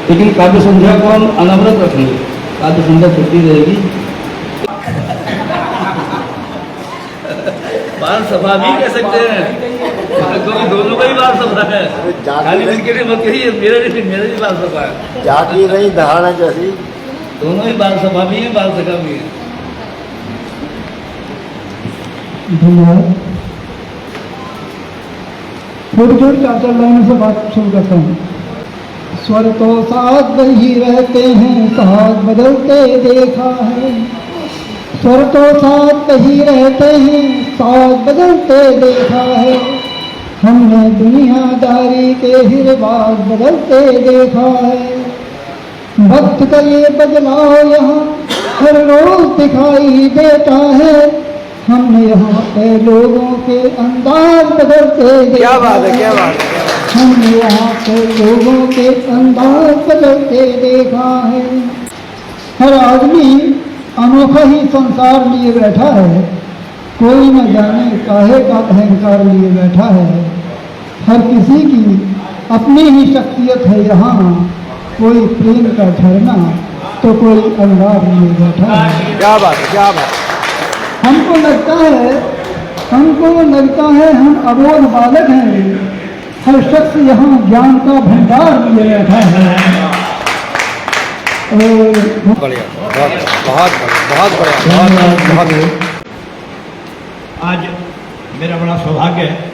लेकिन काव्य संध्या को हम अनवरत रखेंगे, काव्य संध्या छुट्टी रहेगी। बाल सभा भी कह सकते हैं, क्योंकि दोनों का ही बाल सभा है, खाली मिलके नहीं मत कहिए, मेरा भी बाल सभा है, जाती नहीं दहाड़ा जैसी, दोनों ही बाल सभा भी है, बाल सभा भी है। धन्यवाद। थोड़ी थोड़ी 4-4 लाइनों से बात शुरू करता हूँ। स्वर तो साथ ही रहते हैं, साथ बदलते देखा है। स्वर तो साथ ही रहते हैं, साथ बदलते देखा है। हमने दुनियादारी के ही रिवाज बदलते देखा है। वक्त का ये बदलाव यहाँ हर रोज दिखाई देता है। हमने यहाँ पे लोगों के अंदाज बदलते देखा। क्या बात है, क्या बात है, क्या बात है। हमने यहाँ पे लोगों के अंदाज बदलते देखा है। हर आदमी अनोखा ही संसार लिए बैठा है, कोई न जाने काहे का अहंकार लिए बैठा है। हर किसी की अपनी ही शख्सियत है यहाँ, कोई प्रेम का झरना तो कोई अनुराग लिए बैठा है। क्या बात है, क्या बात है। हमको लगता है हम अबोध बालक हैं। हर शख्स यहाँ ज्ञान का भंडार लिए बैठा है। बढ़िया, बहुत बढ़िया। आज मेरा बड़ा सौभाग्य है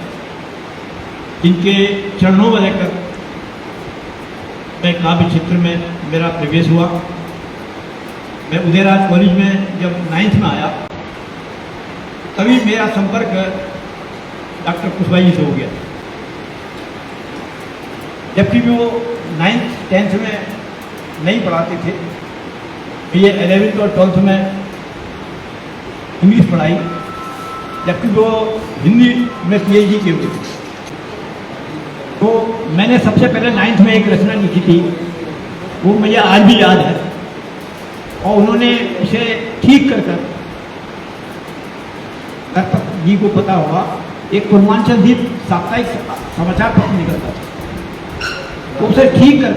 इनके चरणों में रहकर मैं काव्य क्षेत्र में मेरा प्रवेश हुआ। मैं उदयराज कॉलेज में जब 9th में आया तभी मेरा संपर्क डॉक्टर कुशवाहा जी से हो गया, जबकि वो 9th 10th में नहीं पढ़ाते थे। ये 11th और 12th में इंग्लिश पढ़ाई, जबकि वो हिंदी में PhD किए हुए थे। तो मैंने सबसे पहले 9th में एक रचना लिखी थी, वो मुझे आज भी याद है, और उन्होंने उसे ठीक कर जी को पता होगा, एक पूर्वांचल द्वीप साप्ताहिक समाचार पत्र निकलता था, तो उसे ठीक कर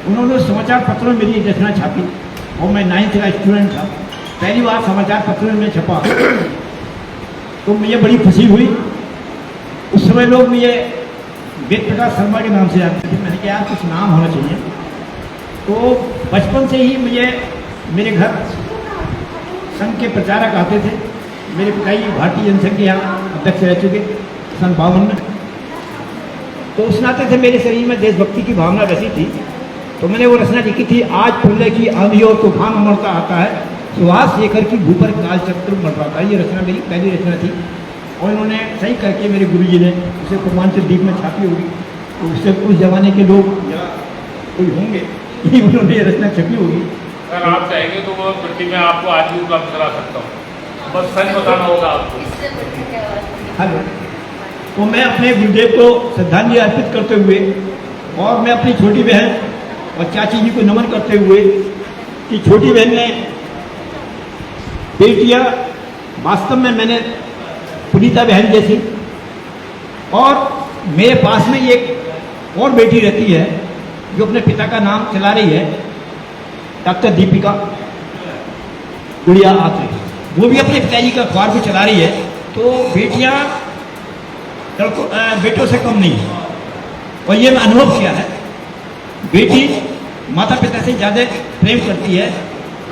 उन्होंने समाचार पत्रों में मेरी रचना छापी, और मैं 9th का स्टूडेंट था, पहली बार समाचार पत्रों में छपा। तो मुझे बड़ी खुशी हुई। उस समय लोग मुझे वेद प्रकाश शर्मा के नाम से जानते थे। मैंने कहा यार कुछ नाम होना चाहिए। तो बचपन से ही मुझे मेरे घर संघ के प्रचारक आते थे। मेरे पिताजी भारतीय जनसंघ के यहाँ अध्यक्ष रह चुके सन 52 में। तो उस नाते से मेरे शरीर में देशभक्ति की भावना वैसी थी। तो मैंने वो रचना लिखी थी, आज फुल्ले की आंधी और तूफान उमड़ता आता है, सुहास शेखर की भूपर काल चक्र मंडराता है। ये रचना मेरी पहली रचना थी, और इन्होंने सही करके मेरे गुरुजी ने उसे पूर्वांचल द्वीप में छापी होगी। तो उससे उस जमाने के लोग या कोई होंगे, यही उन्होंने ये रचना छपी होगी। अगर आप चाहेंगे तो वो प्रति में आपको आज भी उपलब्ध करा सकता हूँ, बस सच बताना होगा आपको। हेलो, तो मैं अपने गुरुदेव को श्रद्धांजलि अर्पित करते हुए, और मैं अपनी छोटी बहन और चाची जी को नमन करते हुए कि छोटी बहन ने बेटियाँ वास्तव में मैंने पुनीता बहन जैसी, और मेरे पास में एक और बेटी रहती है जो अपने पिता का नाम चला रही है, डॉक्टर दीपिका गुड़िया आत्रे, वो भी अपने पिताजी का अखबार को चला रही है। तो बेटियां बेटों से कम नहीं है, और ये मैं अनुभव किया है। बेटी माता पिता से ज़्यादा प्रेम करती है,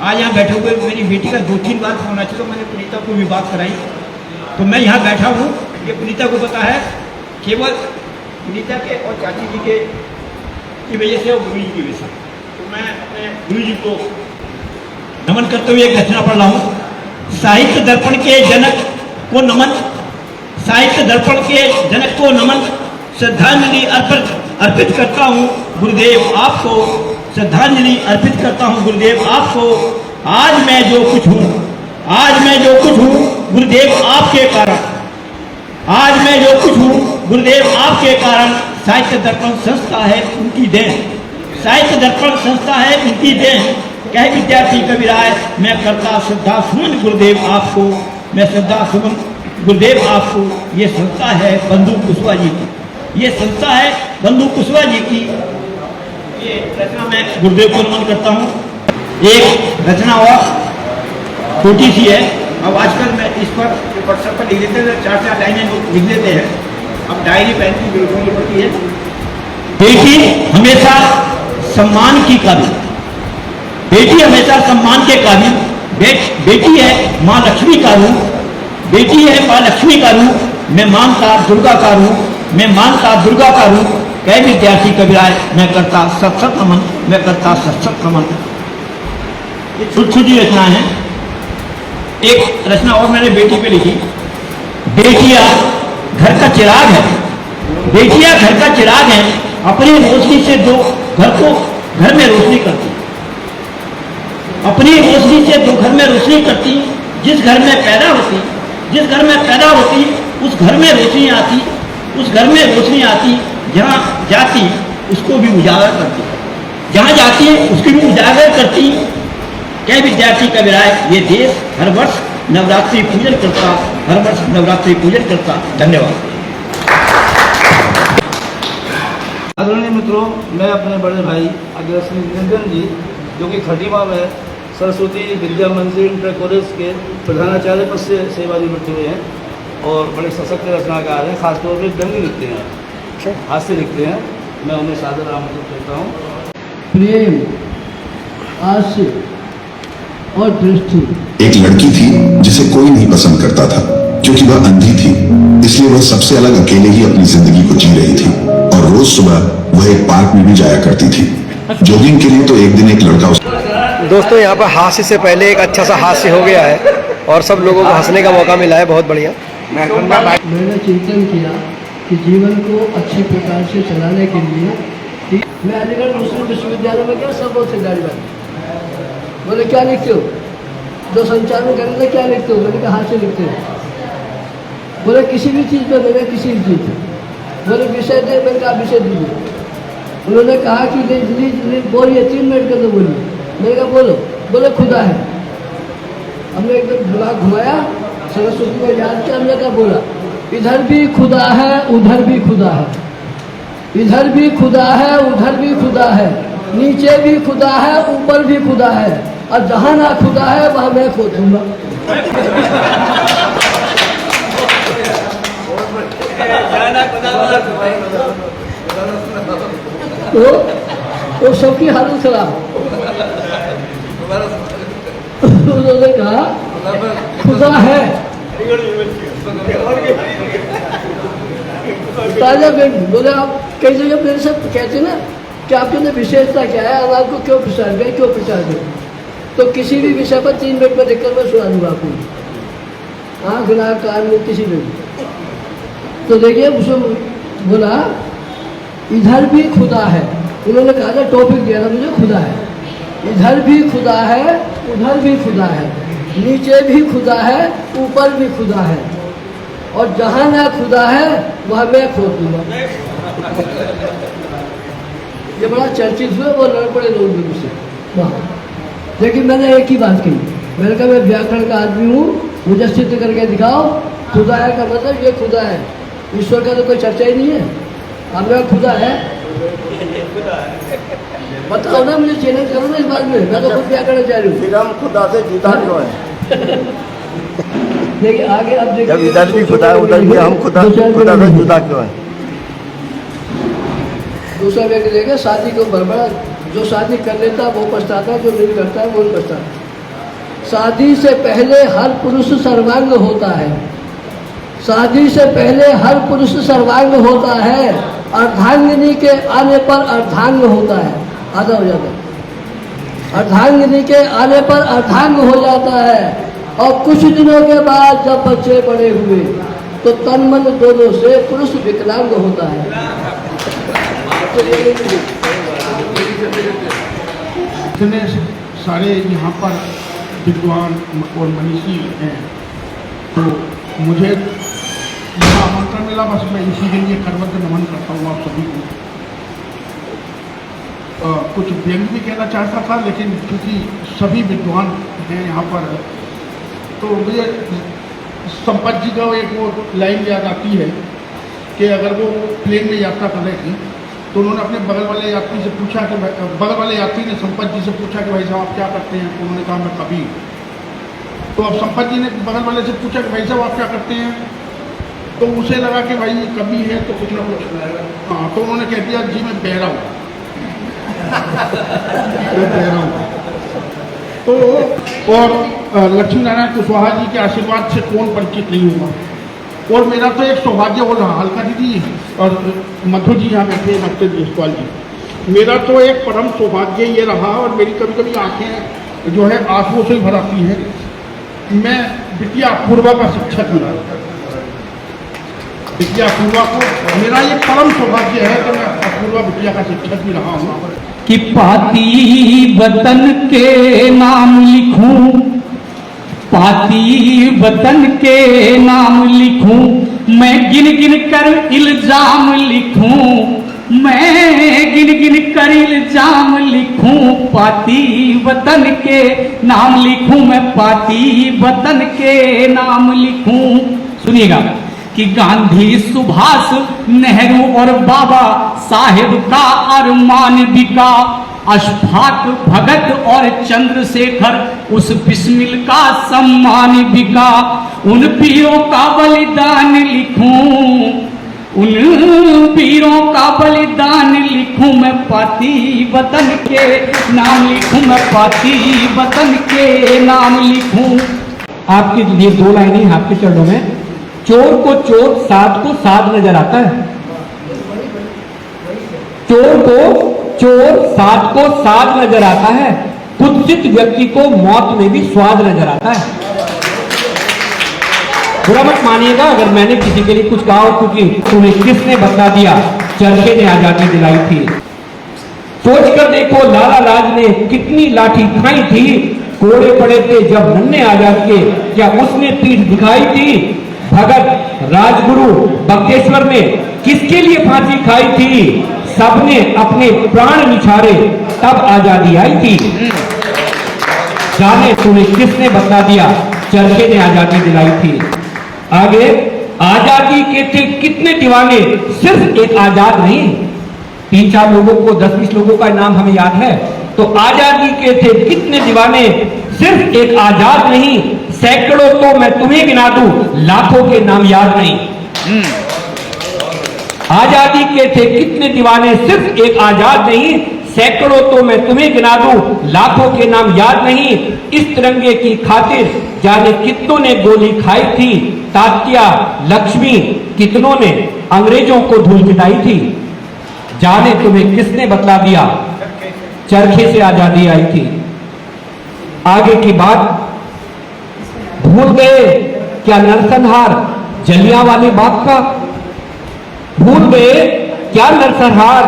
आज यहाँ बैठे हुए मेरी बेटी का 2-3 बार फोन आया, तो मैंने पुनीता को भी बात कराई। तो मैं यहाँ बैठा हूँ, ये पुनीता को पता है, केवल पुनीता के और चाची जी के की वजह से और गुरु जी की वजह से। तो मैं अपने गुरु जी को नमन करते हुए एक रचना पढ़ रहा हूँ। साहित्य दर्पण के जनक को नमन, साहित्य दर्पण के जनक को नमन, श्रद्धांजलि अर्पित करता हूँ गुरुदेव आपको, श्रद्धांजलि अर्पित करता हूँ गुरुदेव आपको। आज मैं जो कुछ हूँ, आज मैं जो कुछ हूँ गुरुदेव आपके कारण, आज मैं जो कुछ हूँ गुरुदेव आपके कारण। साहित्य दर्पण संस्था है उनकी देन, साहित्य दर्पण संस्था है उनकी देन। कहे विद्यार्थी कविराय, मैं करता श्रद्धा सुमन गुरुदेव आपको, मैं श्रद्धा सुमन गुरुदेव आपको। ये संस्था है बंधु कुशवाहा जी की, ये संस्था है बंधु कुशवाहा जी की। ये रचना मैं गुरुदेव को नमन करता हूँ। एक रचना और छोटी सी है, अब आजकल मैं इस पर व्हाट्सएप पर लिख लेते हैं, 4-4 लाइनें लोग लिख लेते हैं, अब डायरी पेन की जरूरत पड़ती है। बेटी हमेशा सम्मान की काबिल, बेटी हमेशा सम्मान के काबिल, बेटी है माँ लक्ष्मी का रूप, बेटी है माँ लक्ष्मी का रूप, मैं मानता दुर्गा का रूप, मैं मानता दुर्गा का रूप। कई विद्यार्थी कविराय, मैं करता सत नमन, मैं करता सत नमन। ये छोटी रचना है। एक रचना और मैंने बेटी पे लिखी। बेटियां घर का चिराग है, बेटियां घर का चिराग है, अपनी रोशनी से दो घर में रोशनी करती, अपनी रोशनी से दो घर में रोशनी करती। जिस घर में पैदा होती, जिस घर में पैदा होती, उस घर में रोशनी आती, उस घर में रोशनी आती। जहाँ जाती उसको भी उजागर करती, जहाँ जाती है उसको भी उजागर करती। कई विद्यार्थी कविराय, ये देश हर वर्ष नवरात्रि पूजन करता, हर वर्ष नवरात्रि पूजन करता। धन्यवाद। आदरणीय मित्रों, मैं अपने बड़े भाई अग्रश्री निरंजन जी, जो कि खटीमा में सरस्वती विद्या मंदिर इंटर कॉलेज के प्रधानाचार्य पद से सेवा निवृत्त हुए हैं और बड़े सशक्त रचनाकार हैं, खासतौर पर व्यंग्य लिखते हैं, हास्य लिखते हैं। मैं उन्हें सादर आमंत्रित करता हूँ। प्रेम, आशा और दृष्टि। एक लड़की थी जिसे कोई नहीं पसंद करता था, क्योंकि वह अंधी थी, इसलिए वह सबसे अलग अकेले ही अपनी जिंदगी को जी रही थी। और रोज सुबह वह एक पार्क में भी जाया करती थी जॉगिंग के लिए। तो एक दिन एक लड़का दोस्तों यहाँ पर हास्य से पहले एक अच्छा सा हास्य हो गया है और सब लोगों को हंसने का मौका मिला है, बहुत बढ़िया। मैंने चिंतन किया कि जीवन को अच्छी प्रकार से चलाने के लिए मैं अलीगढ़ मुस्लिम विश्वविद्यालय में गया, सब से गाड़ी बात बोले क्या लिखते हो, जो संचार में करेंगे क्या लिखते हो, मैंने कहा हाथ से लिखते हो। बोले किसी भी चीज़ पर, मैंने किसी भी चीज़ पर। बोले विषय दे, मैंने कहा विषय दीजिए। उन्होंने कहा कि बोलिए 3 मिनट के अंदर बोलिए। मैंने कहा बोलो। बोले खुदा है। हमने एकदम दिमाग घुमाया, सरस्वती को याद किया, हमने कहा बोला इधर भी खुदा है उधर भी खुदा है, इधर भी खुदा है उधर भी खुदा है, नीचे भी खुदा है ऊपर भी खुदा है, और जहाँ ना खुदा है वहाँ मैं खो दूंगा। तो सबकी हालत खराब। उन्होंने कहा खुदा है। ताजा बेटी बोले आप कई जगह मेरे से कहते ना कि आपके अंदर विशेषता क्या है, अब आपको क्यों प्रचार गए, क्यों प्रचार गए। तो किसी भी विषय पर 3 मिनट में देखकर मैं सुना दूंगा आपको, आँख नाक कान में किसी में भी। तो देखिए उसमें बोला इधर भी खुदा है। उन्होंने कहा था, टॉपिक दिया था मुझे, खुदा है। इधर भी खुदा है उधर भी खुदा है, नीचे भी खुदा है ऊपर भी खुदा है, और जहाँ ना खुदा है वह मैं खो दूंगा। ये बड़ा चर्चित हुआ, वो लड़ पड़े लोग भी मुझसे वहाँ। लेकिन मैंने एक ही बात कही, मैंने कहा मैं व्याकरण का आदमी हूँ, मुझे सिद्ध करके दिखाओ। खुदा है का मतलब ये खुदा है, ईश्वर का तो कोई चर्चा ही नहीं है। हमें खुदा है बताओ ना, मुझे चैलेंज करो ना इस बात में, मैं तो खुद व्याकरण चाह रही हूँ। फिर हम खुदा से जुदा क्यों है? देखिए आगे अब देखिए, जब इधर भी खुदा है उधर भी हम खुदा से जुदा क्यों है? दूसरा व्यक्ति देखे शादी को बड़बड़ा, जो शादी कर लेता वो पछताता, जो नहीं करता वो नहीं पछताता। शादी से पहले हर पुरुष सर्वांग होता है। शादी से पहले हर पुरुष सर्वांग होता है। अर्धांगिनी के आने पर अर्धांग होता है। आधा हो जाता है। अर्धांगिनी के आने पर अर्धांग हो जाता है। और कुछ दिनों के बाद जब बच्चे बड़े हुए तो तन मन दोनों से पुरुष विकलांग होता है। इतने सारे यहाँ पर विद्वान और मनीषी हैं, तो मुझे यहाँ आमंत्रण मिला, बस मैं इसी के लिए करवत नमन करता हूँ आप सभी को। कुछ व्यंग भी कहना चाहता था, लेकिन क्योंकि सभी विद्वान हैं यहाँ पर, तो मुझे संपत जी का एक वो लाइन याद आती है कि अगर वो प्लेन में यात्रा कर रहे थे तो उन्होंने अपने बगल वाले यात्री से पूछा कि बगल वाले यात्री ने संपत जी से पूछा कि भाई साहब आप क्या करते हैं? तो उन्होंने कहा मैं कबीर। तो अब संपत जी ने बगल वाले से पूछा कि भाई साहब आप क्या करते हैं? तो उसे लगा कि भाई कबीर है तो कुछ ना कुछ, हाँ, तो उन्होंने कह दिया जी मैं बहरा हूँ। मैं बहरा हूँ। तो और लक्ष्मी नारायण कुशवाहा जी के आशीर्वाद से कौन परिचित नहीं होगा। और मेरा तो एक सौभाग्य हो रहा, अलका दीदी और मधु जी यहाँ बैठे डॉक्टर जयसवाल जी, मेरा तो एक परम सौभाग्य ये रहा, और मेरी कभी कभी आंखें जो है आंसुओं से भर आती हैं। मैं बिटिया अपूर्वा का शिक्षक मिला। बिटिया अपूर्वा को मेरा ये परम सौभाग्य है कि मैं अपूर्वा बिटिया का शिक्षक भी रहा हूँ। कि पाती वतन के नाम लिखूं, पाती वतन के नाम लिखूं, मैं गिन गिन कर इल्जाम लिखूं, मैं गिन गिन कर इल्जाम लिखूं, पाती वतन के नाम लिखूं, मैं पाती वतन के नाम लिखूं। सुनिएगा कि गांधी, सुभाष, नेहरू और बाबा साहेब का अरमान बिका, अशफाक, भगत और चंद्रशेखर उस बिस्मिल का सम्मान बिका। उन वीरों का बलिदान लिखूं, उन वीरों का बलिदान लिखूं, मैं पाती वतन के नाम लिखूं, मैं पाती वतन के नाम लिखूं। आपके लिए दो लाइनें आपके चरणों में। चोर को चोर, साध को साध नजर आता है। चोर को चोर, साध को साध नजर आता है। कुत्सित व्यक्ति को मौत में भी स्वाद नजर आता है। बुरा मत मानिएगा अगर मैंने किसी के लिए कुछ कहा हो, क्योंकि तुम्हें किसने बता दिया चरखे ने आजादी दिलाई थी। सोच कर देखो लाला लाज ने कितनी लाठी खाई थी, कोड़े पड़े थे जब नन्हे आजाद के, क्या उसने पीठ दिखाई थी? भगत, राजगुरु, बक्तेश्वर ने किसके लिए फांसी खाई थी? सबने अपने प्राण निछारे तब आजादी आई थी। जाने तुम्हें किसने बता दिया चरखे ने आजादी दिलाई थी। आगे, आजादी के थे कितने दीवाने, सिर्फ एक आजाद नहीं। 3-4 लोगों को, 10-20 लोगों का नाम हमें याद है, तो आजादी के थे कितने दीवाने, सिर्फ एक आजाद नहीं। सैकड़ों तो मैं तुम्हें गिना दूं, लाखों के नाम याद नहीं। आजादी के थे कितने दीवाने, सिर्फ एक आजाद नहीं। सैकड़ों तो मैं तुम्हें गिना दूं, लाखों के नाम याद नहीं। इस तिरंगे की खातिर जाने कितनों ने गोली खाई थी। तात्या, लक्ष्मी, कितनों ने अंग्रेजों को धूल पिटाई थी। जाने तुम्हें किसने बतला दिया चरखे से आजादी आई थी। आगे की बात भूल गए क्या नरसंहार जलियांवाले बाग का? भूल गए क्या नरसंहार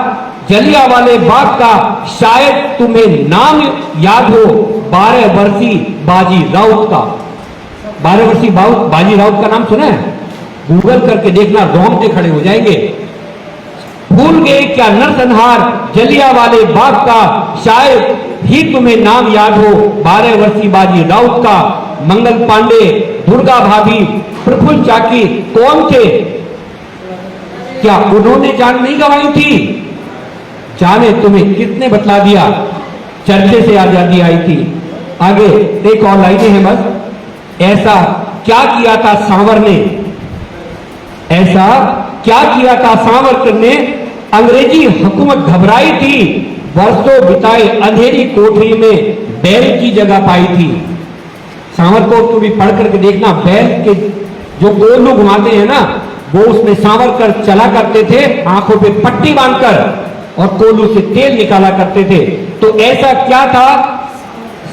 जलियांवाले बाग का? शायद तुम्हें नाम याद हो 12 वर्षीय बाजी राउत का। 12 वर्षीय बाजी राउत का नाम सुना है? गूगल करके देखना, रोंगटे खड़े हो जाएंगे। भूल गए क्या नरसंहार जलियांवाले बाग का? शायद ही तुम्हें नाम याद हो 12 वर्षीय बाजी राउत का। मंगल पांडे, दुर्गा भाभी, प्रफुल्ल चाकी कौन थे? क्या उन्होंने जान नहीं गंवाई थी? जाने तुम्हें किसने बतला दिया चरखे से आजादी आई थी। आगे एक और लाइनें हैं बस। ऐसा क्या किया था सांवर ने, ऐसा क्या किया था सावरकर ने? अंग्रेजी हुकूमत घबराई थी, वर्षों बिताए अंधेरी कोठरी में बैल की जगह पाई थी। सांवर को तो भी पढ़ करके देखना, बैल के जो कोल्हू घुमाते हैं ना, वो उसमें सांवर कर चला करते थे, आंखों पे पट्टी बांधकर, और कोल्हू से तेल निकाला करते थे। तो ऐसा क्या था,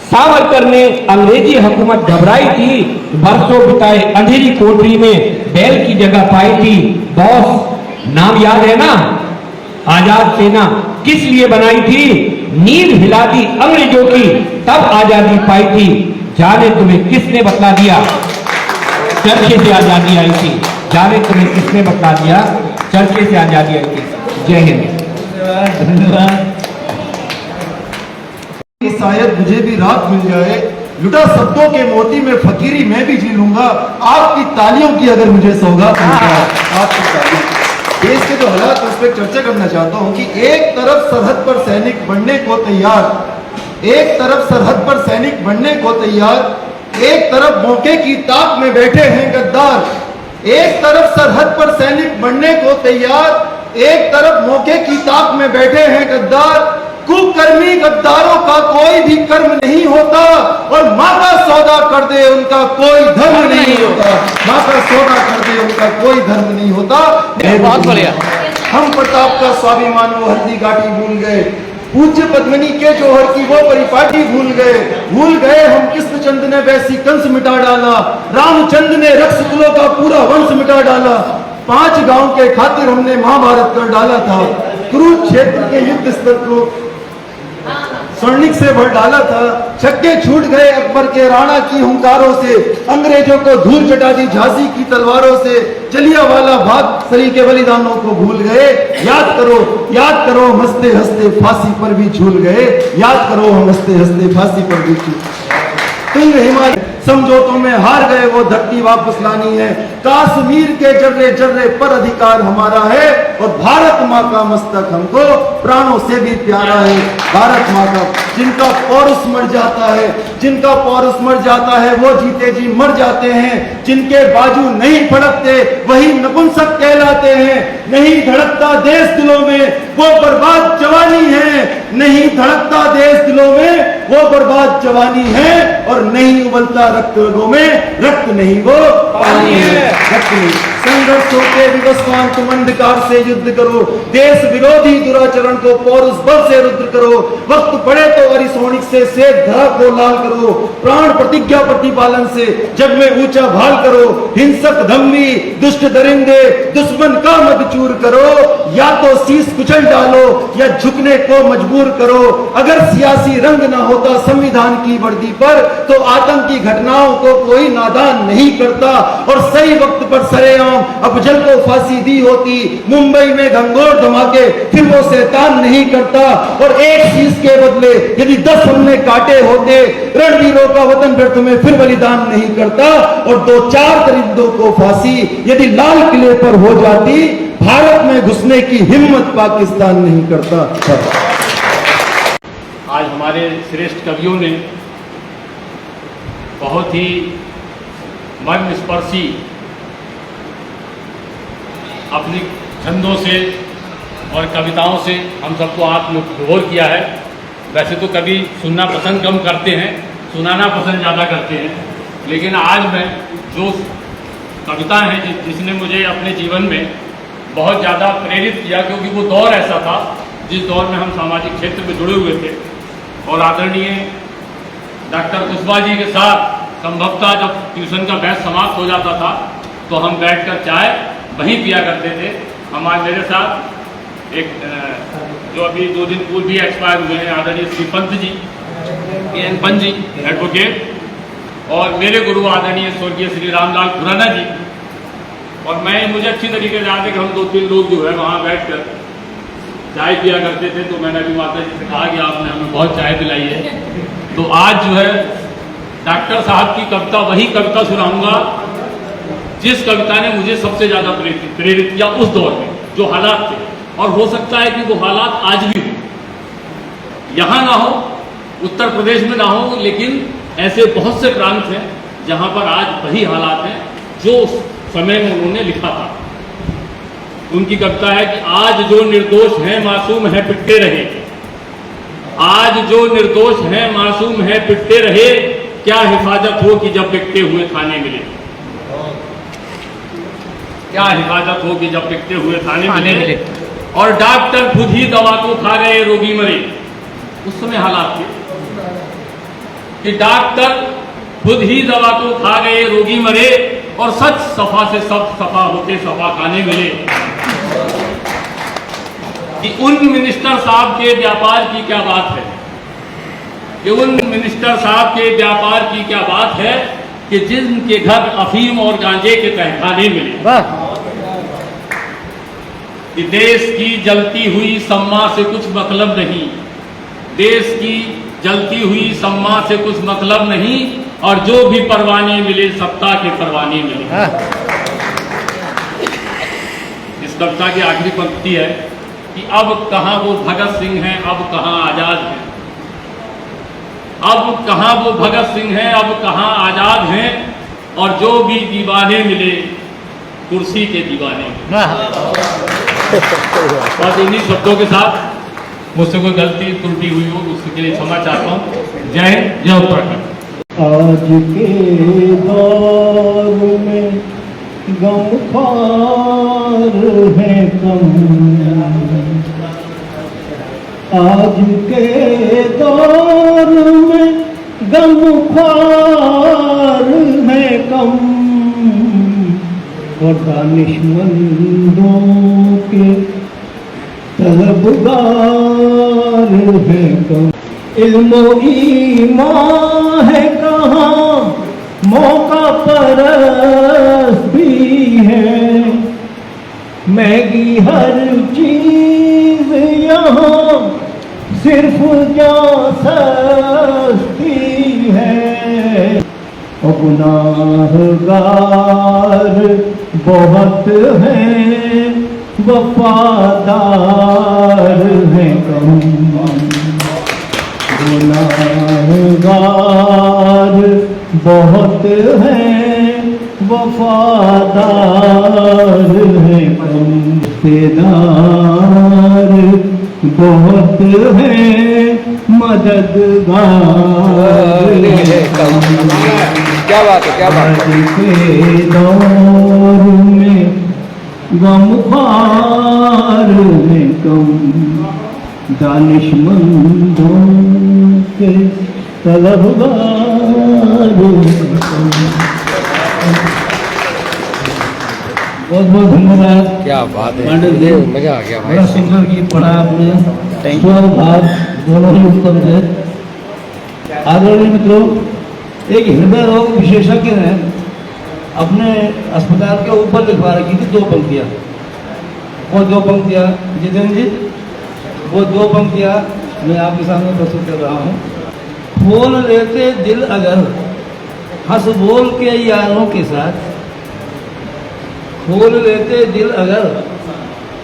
सावरकर ने अंग्रेजी हुकूमत घबराई थी, बरसों बिताए अंधेरी कोठरी में, बैल की जगह पाई थी। बॉस नाम याद है ना, आजाद सेना किस लिए बनाई थी, नींद हिला दी अंग्रेजों की, तब आजादी पाई थी। जाने तुम्हें किसने बतला दिया, चरखे से आजादी आई थी। जाने तुम्हें किसने बतला दिया, चरखे से आजादी आई थी। जय हिंद। धन्यवाद। शायद मुझे भी रात मिल जाए, लुटा शब्दों के मोती में फकीरी मैं भी जी लूंगा, आपकी तालियों की अगर मुझे सौगात मिल जाए, आपकी तालियों। देश के जो हालात उस पर चर्चा करना चाहता हूं कि एक तरफ सरहद पर सैनिक बनने को तैयार, एक तरफ सरहद पर सैनिक बनने को तैयार, एक तरफ मौके की ताक में बैठे हैं गद्दार। एक तरफ सरहद पर सैनिक बनने को तैयार, एक तरफ मौके की ताक में बैठे हैं गद्दार। कुकर्मी गद्दारों का कोई भी कर्म नहीं होता, और माँ का सौदा कर दे उनका कोई धर्म नहीं होता। माँ का सौदा कर दे उनका कोई धर्म नहीं होता। बहुत बढ़िया। हम प्रताप का स्वाभिमान वो हल्दी घाटी भूल गए, पूज्य पद्मिनी के जौहर की वो परिपाटी भूल गए हम कृष्णचंद्र ने वैसी कंस मिटा डाला, रामचंद्र ने रक्ष कुलों का पूरा वंश मिटा डाला, 5 गांव के खातिर हमने महाभारत कर डाला था, कुरुक्षेत्र के युद्ध स्तर को स्वर्णिक से भर डाला था। छक्के छूट गए अकबर के राणा की हुंकारों से, अंग्रेजों को धूल चटा दी झांसी की तलवारों से, जलियांवाला बाग सरी के बलिदानों को भूल गए। याद करो हम हंसते हंसते फांसी पर भी झूल गए, याद करो हम हंसते हंसते फांसी पर भी झूल। तुंग हिमालय समझौतों में हार गए, वो धरती वापस लानी है। काश्मीर के जर्रे जर्रे पर अधिकार हमारा है, और भारत माँ का मस्तक हमको प्राणों से भी प्यारा है। भारत माँ का जिनका पौरुष मर जाता है, जिनका पौरुष मर जाता है, वो जीते जी मर जाते हैं। जिनके बाजू नहीं फड़कते वही नपुंसक कहलाते हैं। नहीं धड़कता देश दिलों में वो बर्बाद जवानी है, नहीं धड़कता देश दिलों में वो बर्बाद जवानी है, और नहीं उबलता रक्त रगों में रक्त नहीं वो पानी है। रक्त नहीं। संघर्षों के विवस्वान तुम अंधकार से युद्ध करो, देश विरोधी दुराचरण को पौरुष बल से रुद्र करो। वक्त पड़े तो अरिसोनिक से श्वेत धरा को लाल करो, प्राण प्रतिज्ञा प्रतिपालन से जग में ऊंचा भाल करो। हिंसक धम्मी दुष्ट दरिंदे दुश्मन का मत चूर करो, या तो शीश कुचल डालो या झुकने को मजबूर करो। अगर सियासी रंग ना होता संविधान की वर्दी पर, तो आतंकी घटनाओं को कोई नादान नहीं करता, और सही वक्त पर सरेआम अफजल को फांसी दी होती। मुंबई में घंघोर धमाके फिर वो शैतान नहीं करता, और एक शीश के बदले यदि 10 हमने काटे होते, रणवीरों का वतन फिर तुम्हें फिर बलिदान नहीं करता, और 2-4 दरिंदों को फांसी यदि लाल किले पर हो जाती, भारत में घुसने की हिम्मत पाकिस्तान नहीं करता। आज हमारे श्रेष्ठ कवियों ने बहुत ही मर्मस्पर्शी अपनी छंदों से और कविताओं से हम सबको आत्मविभोर किया है। वैसे तो कभी सुनना पसंद कम करते हैं, सुनाना पसंद ज़्यादा करते हैं, लेकिन आज मैं जो कविता है जिसने मुझे अपने जीवन में बहुत ज़्यादा प्रेरित किया, क्योंकि वो दौर ऐसा था जिस दौर में हम सामाजिक क्षेत्र में जुड़े हुए थे, और आदरणीय डॉक्टर कुशवाहा जी के साथ संभवतः जब ट्यूशन का बैच समाप्त हो जाता था तो हम बैठकर चाय वहीं पिया करते थे। हमारे मेरे साथ एक जो अभी 2 दिन पूर्व भी एक्सपायर हुए हैं, आदरणीय श्री पंत जी, एन पंत जी एडवोकेट, और मेरे गुरु आदरणीय स्वर्गीय श्री रामलाल खुराना जी। और मुझे अच्छी तरीके से याद है कि हम 2-3 लोग जो है वहाँ बैठ कर चाय पिया करते थे। तो मैंने अभी माता जी से कहा कि आपने हमें बहुत चाय पिलाई है। तो आज जो है डॉक्टर साहब की कविता, वही कविता सुनाऊंगा जिस कविता ने मुझे सबसे ज़्यादा प्रेरित किया उस दौर में, जो हालात थे। और हो सकता है कि वो हालात आज भी हो, यहाँ ना हो, उत्तर प्रदेश में ना हो, लेकिन ऐसे बहुत से प्रांत हैं जहाँ पर आज वही हालात हैं जो उस समय में उन्होंने लिखा था। उनकी कविता है कि आज जो निर्दोष है मासूम है पिटते रहे, आज जो निर्दोष है मासूम है पिटते रहे, क्या हिफाजत होगी जब बिकते हुए खाने मिले, क्या हिफाजत होगी जब बिकते हुए खाने मिले। और डॉक्टर खुद ही दवा को खा गए, रोगी मरे। उस समय हालात थे कि डॉक्टर खुद ही दवा को खा गए, रोगी मरे, और सच सफा से सब सफा होते सफा खाने मिले। कि उन मिनिस्टर साहब के व्यापार की क्या बात है, कि उन मिनिस्टर साहब के व्यापार की क्या बात है कि जिनके घर अफीम और गांजे के तहखाने मिले। कि देश की जलती हुई सम्मा से कुछ मतलब नहीं, देश की जलती हुई सम्मा से कुछ मतलब नहीं, और जो भी परवाने मिले सत्ता के परवाने मिले। इस कविता की आखिरी पंक्ति है कि अब कहां वो भगत सिंह हैं, अब कहां आजाद हैं, अब कहां वो भगत सिंह हैं, अब कहां आजाद हैं, और जो भी दीवाने मिले कुर्सी के दीवाने। और इन्हीं शब्दों के साथ मुझसे कोई गलती त्रुटि हुई हो उसके लिए क्षमा चाहता हूँ। जय हिंद, जय उत्तराखंड। आज के दौर में गमख्वार है कम, आज के दौर में गमख्वार है कम, और दानिशमंदों के तलबगार है कम। इल्मो ईमान है कहाँ, मौका परस्त भी है, मैगी हर चीज यहाँ सिर्फ जा सस्ती है, और गुनाहगार बहुत हैं, वफादार हैं कम। गुनाहगार बहुत हैं, वफादार हैं कम। रिश्तेदार बहुत हैं, मददगार हैं कम। क्या बात है, क्या बात है। के दौर में गमख्वार हैं कम, दानिशमंदों के तलबगार हैं कम। बहुत बहुत धन्यवाद। क्या बात है, मंडल जी, मजा आ गया भाई। बड़ा सुंदर गीत पढ़ा आपने, स्वर भाव दोनों ही उत्तम थे। आदरणीय मित्रों, एक हृदय रोग विशेषज्ञ ने अपने अस्पताल के ऊपर लिखवा रखी थी 2 पंक्तियां। वो 2 पंक्तियां जितेंद्र जी, वो 2 पंक्तियां मैं आपके सामने प्रस्तुत कर रहा हूँ। बोल लेते दिल अगर हंस बोल के यारों के साथ, बोल लेते दिल अगर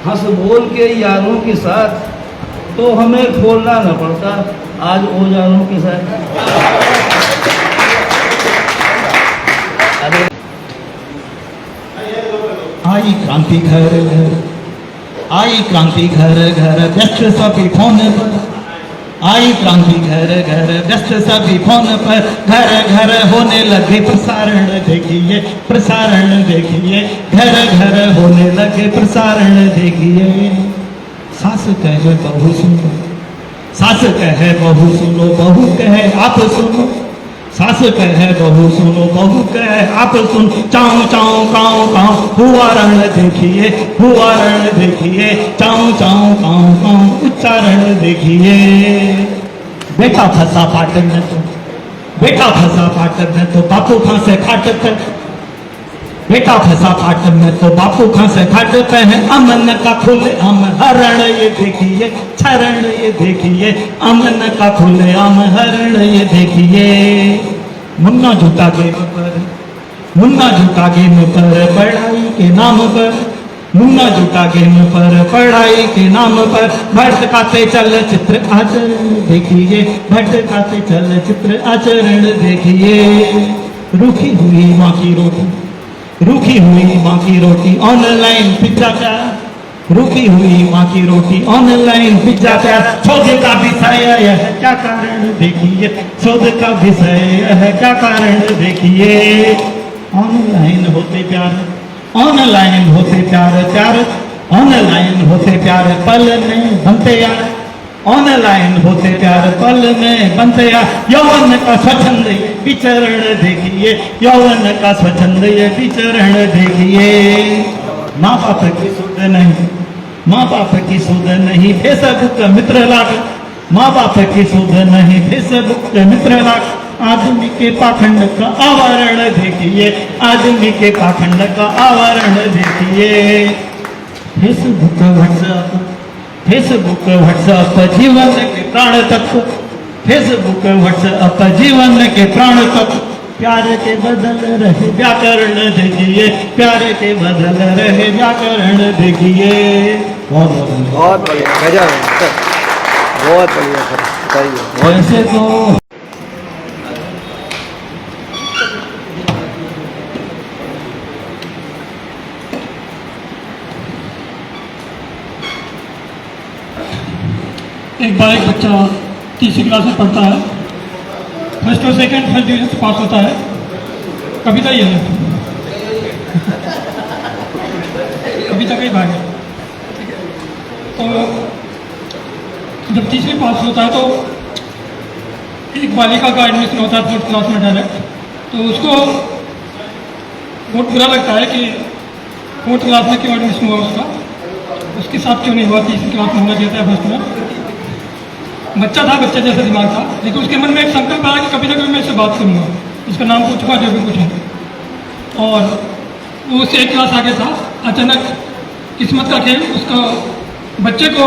हंस बोल के यारों के साथ, तो हमें खोलना न पड़ता आज औजारों के साथ। आई क्रांति घर घर, आई क्रांति घर घर, व्यस्त सभी फोन पर, आई क्रांति घर घर, व्यस्त सभी फोन पर, घर घर होने लगे प्रसारण देखिए, प्रसारण देखिए, घर घर होने लगे प्रसारण देखिए। सास कहे बहू सुनो, सास कहे बहू सुनो, बहू कहे आप सुनो, सास कहे बहू सुनो, बहू कहे आप सुन, चाऊ चाऊ काऊ काऊ हुआ रण देखिए, हुआ रण देखिए, चाऊ चाऊ काऊ काऊ उच्चारण देखिए। बेटा फंसा पाटन में तो, बेटा फंसा पाटन में तो बापू फांसे खाट पे, बेटा फंसा पाटन में तो बापू फांसे खाट पे है। अमन का खुले आम हरण ये देखिए, चरण ये देखिए, अमन का खुले आम हरण ये देखिए। मुन्ना झूठा गेम पर, मुन्ना झूठा गेम पर, पढ़ाई के नाम पर, मुन्ना झूठा गेम पर, पढ़ाई के नाम पर, भटकाते चलचित्र आचरण देखिए, भटकाते चलचित्र आचरण देखिए। रूखी हुई माँ की रोटी, रूखी हुई माँ की रोटी, ऑनलाइन पिज्जा का, रुकी हुई माँ की रोटी ऑनलाइन पिज्जा प्यार शोध का विषय यह है क्या कारण देखिए शोध का विषय यह है क्या कारण देखिए ऑनलाइन होते प्यार ऑनलाइन होते प्यार प्यार ऑनलाइन होते प्यार पल में बनते यार ऑनलाइन होते प्यार पल में बनते यार यौवन का स्वच्छंद ये विचरण देखिए यौवन का स्वच्छंद ये विचरण देखिए माँ बाप की सुध नहीं माँ बाप की सुध नहीं फेसबुक मित्र लाग माँ बाप की सुध नहीं फेसबुक मित्र लाग आदमी के पाखंड का आवरण देखिए आदमी के पाखंड का आवरण देखिए फेसबुक व्हाट्सएप जीवन के प्राण तत्व फेसबुक व्हाट्सएप जीवन के प्राण तत्व प्यार के बदल रहे व्याकरण देखिए प्यार के बदल रहे व्याकरण देखिए बहुत बढ़िया गजब बहुत बढ़िया सर बताइए। वैसे तो एक बार एक बच्चा तीसरी क्लास में पढ़ता है, फर्स्ट और सेकंड फर्स्ट डिवीजन से पास होता है। कविता ही है, कविता का ही भाग है। तो जब तीसरी पास होता है तो एक बालिका का एडमिशन होता है फोर्थ क्लास में डायरेक्ट। तो उसको बहुत बुरा लगता है कि फोर्थ क्लास में क्यों एडमिशन हुआ उसका, उसके साथ क्यों नहीं हुआ, तीसरी क्लास में होना चाहता है फर्स्ट में। बच्चा था, बच्चा जैसा दिमाग था, लेकिन उसके मन में एक संकल्प आया कि कभी ना कभी मैं इससे बात करूंगा, इसका नाम पूछूंगा जो भी कुछ है। और वो उससे एक क्लास आगे था। अचानक किस्मत का खेल, उसका बच्चे को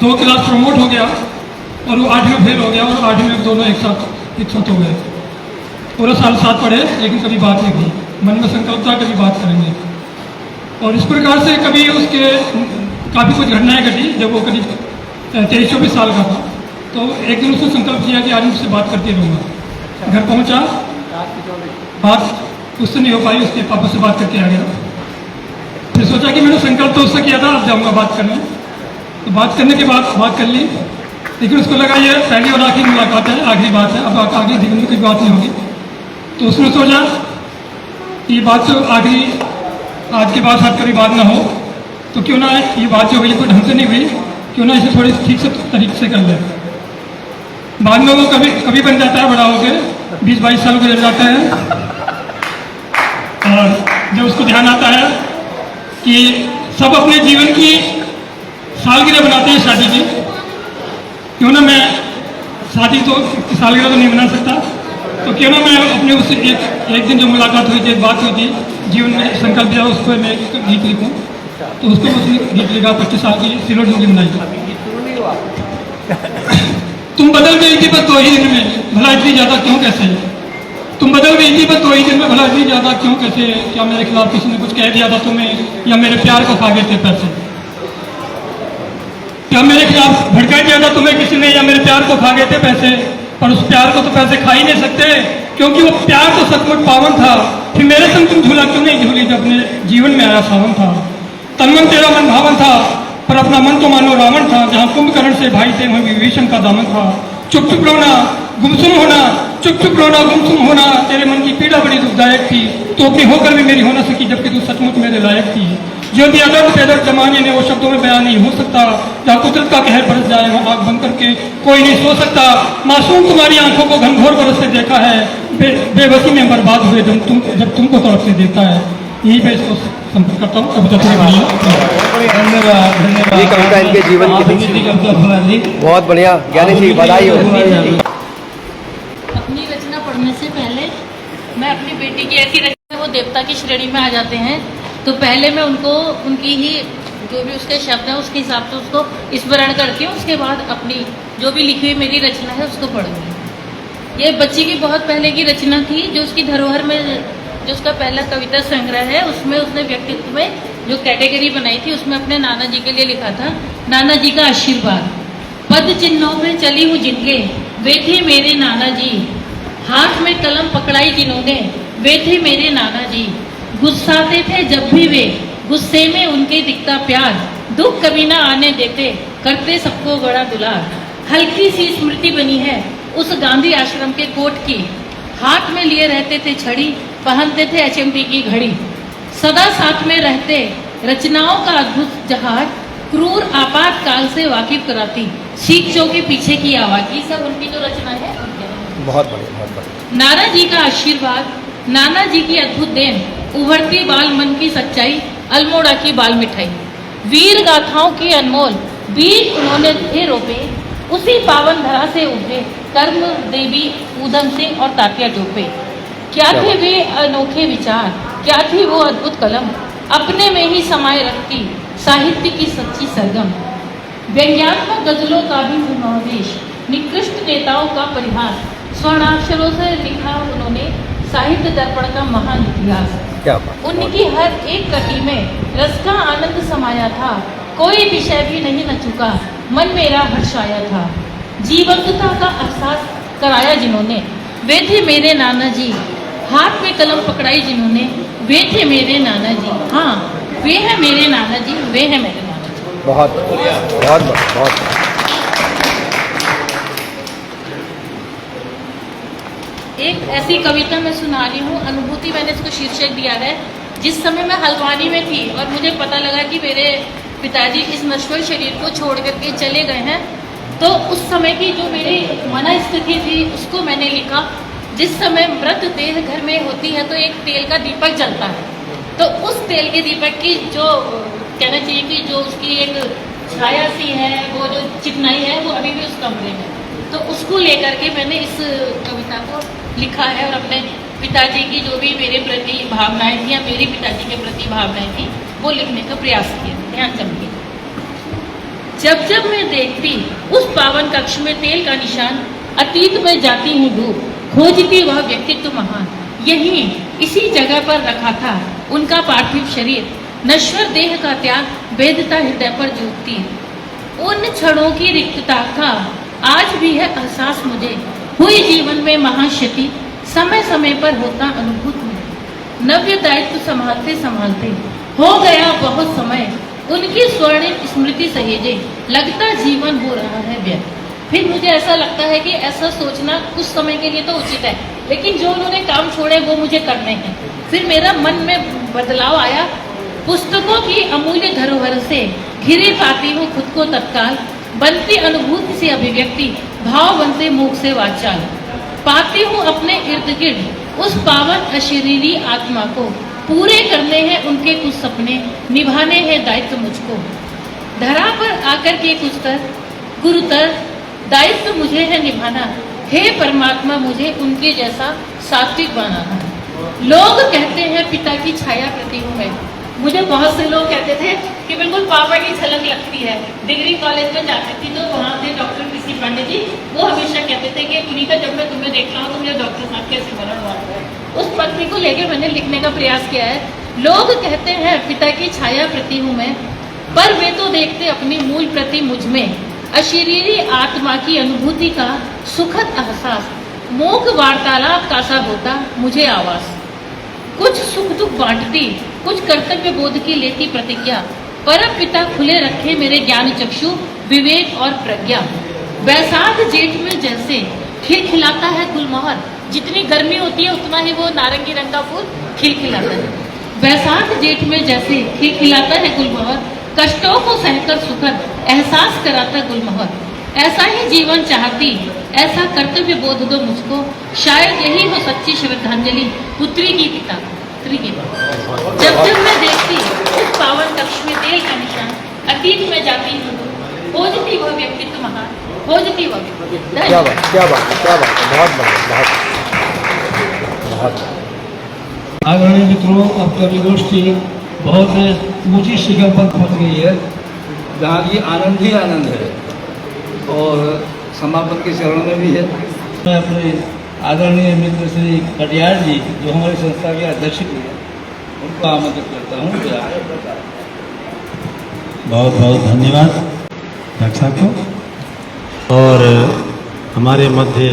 2 क्लास प्रमोट हो गया और वो 8वीं में फेल हो गया और 8वीं में दोनों एक साथ हो गए। पूरा साल साथ पढ़े लेकिन कभी बात नहीं की। मन में संकल्प था कभी बात करेंगे। और इस प्रकार से कभी उसके काफ़ी कुछ घटनाएं घटी। जब वो करीब 23-24 साल का था तो एक दिन उसने संकल्प किया कि आज उससे बात करते रहूँगा। घर पहुँचा, बात उससे नहीं हो पाई, उसके पापा से बात करके आ गया। फिर सोचा कि मैंने संकल्प तो उससे किया था, अब जाऊँगा बात करने। तो बात करने के बाद बात कर ली, लेकिन उसको लगा ये पहली और आखिरी मुलाकात है, आखिरी बात है, अब आगे जीवन में कोई बात नहीं होगी। तो उसने सोचा ये बात तो आखिरी, आज के बाद साथ कभी बात ना हो तो क्यों ना ये बात जो हुई कोई ढंग से नहीं हुई, क्यों ना इसे थोड़ी ठीक से तरीके से कर ले। बाद में वो कभी बन जाता है, बड़ा होकर 20-22 साल गुजर जाता है और जब उसको ध्यान आता है कि सब अपने जीवन की सालगिरह बनाते हैं शादी की, क्यों ना मैं शादी तो सालगिरह तो नहीं बना सकता, तो क्यों ना मैं अपने उससे एक दिन जो मुलाकात हुई थी, एक बात हुई थी, जीवन में संकल्प दिया, उसको मैं एक गीत लिखूँ। तो उसको उसने गीत लिखा, 25 साल की सिलो ढूंढी बनाई। तुम बदल गई थी बस 2 ही दिन में, भला इतनी ज़्यादा क्यों कैसे? तुम बदल गई थी बस 2 ही दिन में, भला इतनी ज़्यादा क्यों कैसे? क्या मेरे खिलाफ किसी ने कुछ कह दिया था तुम्हें, या मेरे प्यार को खा गए थे पैसे? क्या मेरे खिलाफ भड़का दिया था तुम्हें किसी ने, या मेरे प्यार को खा गए थे पैसे? पर उस प्यार को तो पैसे खा ही नहीं सकते, क्योंकि वो प्यार तो सचमुच पावन था। फिर मेरे संग तुम झूला क्यों नहीं झूली जब अपने जीवन में आया सावन था? तनमन तेरा मन भावन था, पर अपना मन तो मानो रावण था। जहाँ कुंभकर्ण से भाई थे वहीं विभीषण का दामन था। चुप चुप रोना गुमसुम होना, चुप चुप रोना गुमसुम होना, तेरे मन की पीड़ा बड़ी दुखदायक थी, तो अपनी होकर भी मेरी हो न सकी, जबकि तू सचमुच मेरे लायक थी। जो भी अदब पैदल जमाने ने वो शब्दों में बयान नहीं हो सकता। जहाँ कुदरत का कहर बरस जाए वहाँ आग बंद करके कोई नहीं सो सकता। मासूम तुम्हारी आंखों को घनघोर बरस से देखा है, बेबसी में बर्बाद हुए जब तुमको तरफ से देखता है। यही मैं इसको संपर्क करता हूँ। कविता धन्यवाद धन्यवाद। ये कविता इनके जीवन की बहुत बढ़िया। ज्ञानी जी बधाई हो। अपनी रचना पढ़ने से पहले मैं अपनी बेटी की ऐसी रचना वो देवता की श्रेणी में आ जाते हैं, तो पहले मैं उनको उनकी ही जो भी उसके शब्द हैं उसके हिसाब से उसको स्मरण करती हूँ। उसके बाद अपनी जो भी लिखी हुई मेरी रचना है उसको पढ़ूंगी। ये बच्ची की बहुत पहले की रचना थी, जो उसकी धरोहर में जो उसका पहला कविता संग्रह है उसमें उसने व्यक्तित्व में जो कैटेगरी बनाई थी उसमें अपने नाना जी के लिए लिखा था, नाना जी का आशीर्वाद। पद चिन्हों में चली हूँ जिनके, वे थे मेरे नाना जी। हाथ में कलम पकड़ाई जिन्होंने, वे थे मेरे नाना जी। गुस्साते थे जब भी वे, गुस्से में उनके दिखता प्यार, दुख कभी ना आने देते, करते सबको बड़ा दुलार। हल्की सी स्मृति बनी है उस गांधी आश्रम के कोट की, हाथ में लिए रहते थे छड़ी, पहनते थे HMT की घड़ी, सदा साथ में रहते, रचनाओं का अद्भुत जहाज, क्रूर आपातकाल से वाकिफ कराती, शिक्षों के पीछे की आवाज। ये सब उनकी जो रचना है बहुत बढ़िया, बहुत बढ़िया। नाना जी का आशीर्वाद, नाना जी की अद्भुत देन, उभरती बाल मन की सच्चाई, अल्मोड़ा की बाल मिठाई, वीर गाथाओं की अनमोल बीज उन्होंने थे रोपे, उसी पावन धरा से उठे कर्म देवी ऊधम सिंह और तात्या टोपे। क्या थे वे अनोखे विचार, क्या थी वो अद्भुत कलम, अपने में ही समाये रखती साहित्य की सच्ची सरगम। व्यंग्यात्मक गजलों का भी समावेश, निकृष्ट नेताओं का परिहास, स्वर्णाक्षरों से लिखा उन्होंने साहित्य दर्पण का महान इतिहास। क्या बात। उनकी हर एक कृति में रस का आनंद समाया था, कोई विषय भी नहीं न चुका, मन मेरा हर्षाया था। जीवंतता का एहसास कराया जिन्होंने, वे थे मेरे नाना जी। हाथ में कलम पकड़ाई जिन्होंने, वे थे मेरे नाना जी। हाँ, वे हैं मेरे नाना जी, वे हैं मेरे नाना जी। बहुत बढ़िया, बहुत बढ़िया, बहुत बढ़िया। एक ऐसी कविता मैं सुना रही हूँ, अनुभूति मैंने इसको शीर्षक दिया है। जिस समय मैं हल्द्वानी में थी और मुझे पता लगा कि मेरे पिताजी इस नश्वर शरीर को छोड़ करके चले गए हैं, तो उस समय की जो मेरी मनस्थिति थी उसको मैंने लिखा। जिस समय मृत देह घर में होती है तो एक तेल का दीपक जलता है, तो उस तेल के दीपक की जो कहना चाहिए कि जो उसकी एक छाया सी है, वो जो चिकनाई है, वो अभी भी उस कमरे में, तो उसको लेकर के मैंने इस कविता को लिखा है। और अपने पिताजी की जो भी मेरे प्रति भावनाएं थी या मेरे पिताजी के प्रति भावनाएं थी वो लिखने का प्रयास किया। ध्यान समझिए। जब जब मैं देखती उस पावन कक्ष में तेल का निशान, अतीत में जाती हूँ डूब, खोजती वह व्यक्तित्व महान। यहीं इसी जगह पर रखा था उनका पार्थिव शरीर, नश्वर देह का त्याग, वेदता हृदय पर जूटती। उन क्षणों की रिक्तता का आज भी है एहसास मुझे, हुई जीवन में महाक्षति, समय समय पर होता अनुभूत मुझे। नव्य दायित्व संभालते संभालते हो गया बहुत समय, उनकी स्वर्णिम स्मृति सहेजे, लगता जीवन हो रहा है व्यर्थ। फिर मुझे ऐसा लगता है कि ऐसा सोचना कुछ समय के लिए तो उचित है, लेकिन जो उन्होंने काम छोड़े वो मुझे करने हैं। फिर मेरा मन में बदलाव आया, पुस्तकों की अमूल्य धरोहर से घिरे पाती हूँ खुद को तत्काल, बनती अनुभूति से अभिव्यक्ति, भाव बनते मुख से वाचाल। पाती हूँ अपने इर्द गिर्द उस पावन अशरीरी आत्मा को, पूरे करने हैं उनके कुछ सपने, निभाने हैं दायित्व मुझको। धरा पर आकर के कुछ तर गुरुतर दायित्व मुझे है निभाना, हे परमात्मा मुझे उनके जैसा सात्विक बनाना। लोग कहते हैं पिता की छाया प्रति हूँ मैं। मुझे बहुत से लोग कहते थे कि बिल्कुल पापा की झलक लगती है। डिग्री कॉलेज में जाती थी तो वहाँ थे डॉक्टर पीसी पांडे जी, वो हमेशा कहते थे कि पुनीता जब मैं तुम्हें देखता हूँ तो मुझे डॉक्टर साहब के स्मरण हुआ है। उस पत्नी को लेकर मैंने लिखने का प्रयास किया है। लोग कहते हैं पिता की छाया प्रति हूँ मैं, पर वे तो देखते अपनी मूल प्रति मुझ में, अशरीरी आत्मा की अनुभूति का सुखद एहसास, मोक वार्तालाप का सा होता मुझे आवास। कुछ सुख दुख बांटती, कुछ कर्तव्य बोध की लेती प्रतिज्ञा, परम पिता खुले रखे मेरे ज्ञान चक्षु, विवेक और प्रज्ञा। वैसाख जेठ में जैसे खिलखिलाता है गुलमोहर, जितनी गर्मी होती है उतना ही वो नारंगी रंग का फूल खिलखिलाता है। वैसाख जेठ में जैसे खिलखिलाता है गुलमोहर, कष्टों को सहकर सुखद एहसास कराता गुलमोहर। ऐसा ही जीवन चाहती, ऐसा कर्तव्य बोध दो मुझको, शायद यही हो सच्ची श्रद्धांजलि पुत्री की पिता पुत्री की। जब जब मैं देखती उस पावन कक्ष में तेल का निशान, अतीत में जाती हूँ खोजती वह व्यक्तित्व महान, खोजती वह व्यक्तित्व। क्या बात, क्या बात, क्या बात, बहुत बढ़िया, बहुत। आदरणीय मित्रों, अब कवि गोष्ठी बहुत ऊंची शिखर पर पहुंच गई है, जहाँ की आनंद ही आनंद है और समापन के चरण में भी है। मैं अपने आदरणीय मित्र श्री कटियार जी, जो हमारी संस्था के अध्यक्ष भी हैं, उनको आमंत्रित करता हूँ। बहुत बहुत धन्यवाद डॉक्टर साहब को। और हमारे मध्य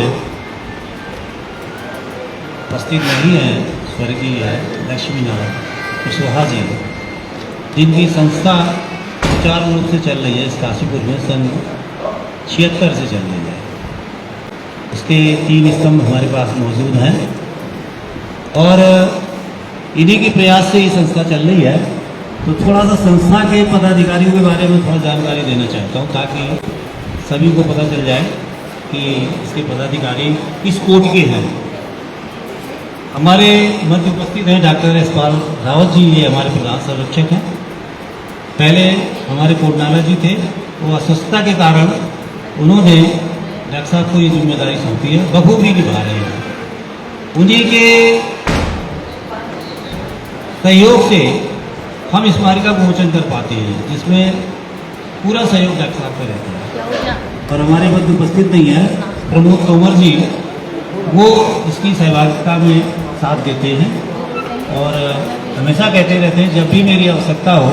उपस्थित नहीं है स्वर्गीय लक्ष्मी नारायण कुशवाहा जी, जिनकी संस्था सुचारू रूप से चल रही है इस काशीपुर में सन 76 से चल रही है। इसके 3 स्तंभ हमारे पास मौजूद हैं और इन्हीं के प्रयास से ये संस्था चल रही है। तो थोड़ा सा संस्था के पदाधिकारियों के बारे में थोड़ा जानकारी देना चाहता हूँ ताकि सभी को पता चल जाए कि इसके पदाधिकारी किस कोट के हैं। हमारे मध्य उपस्थित हैं डॉक्टर यशपाल रावत जी, ये हमारे प्रधान संरक्षक हैं। पहले हमारे कोटनाला जी थे, वो अस्वस्थता के कारण उन्होंने डॉक्टर साहब को ये जिम्मेदारी सौंपी है, बखूबी निभा रहे हैं। उन्हीं के सहयोग से हम इस स्मारिका को मोचन कर पाते हैं, जिसमें पूरा सहयोग डॉक्टर साहब का रहता है। और हमारे मध्य उपस्थित नहीं है प्रमोद तोमर जी, वो इसकी सहभागिता में साथ देते हैं और हमेशा कहते रहते हैं जब भी मेरी आवश्यकता हो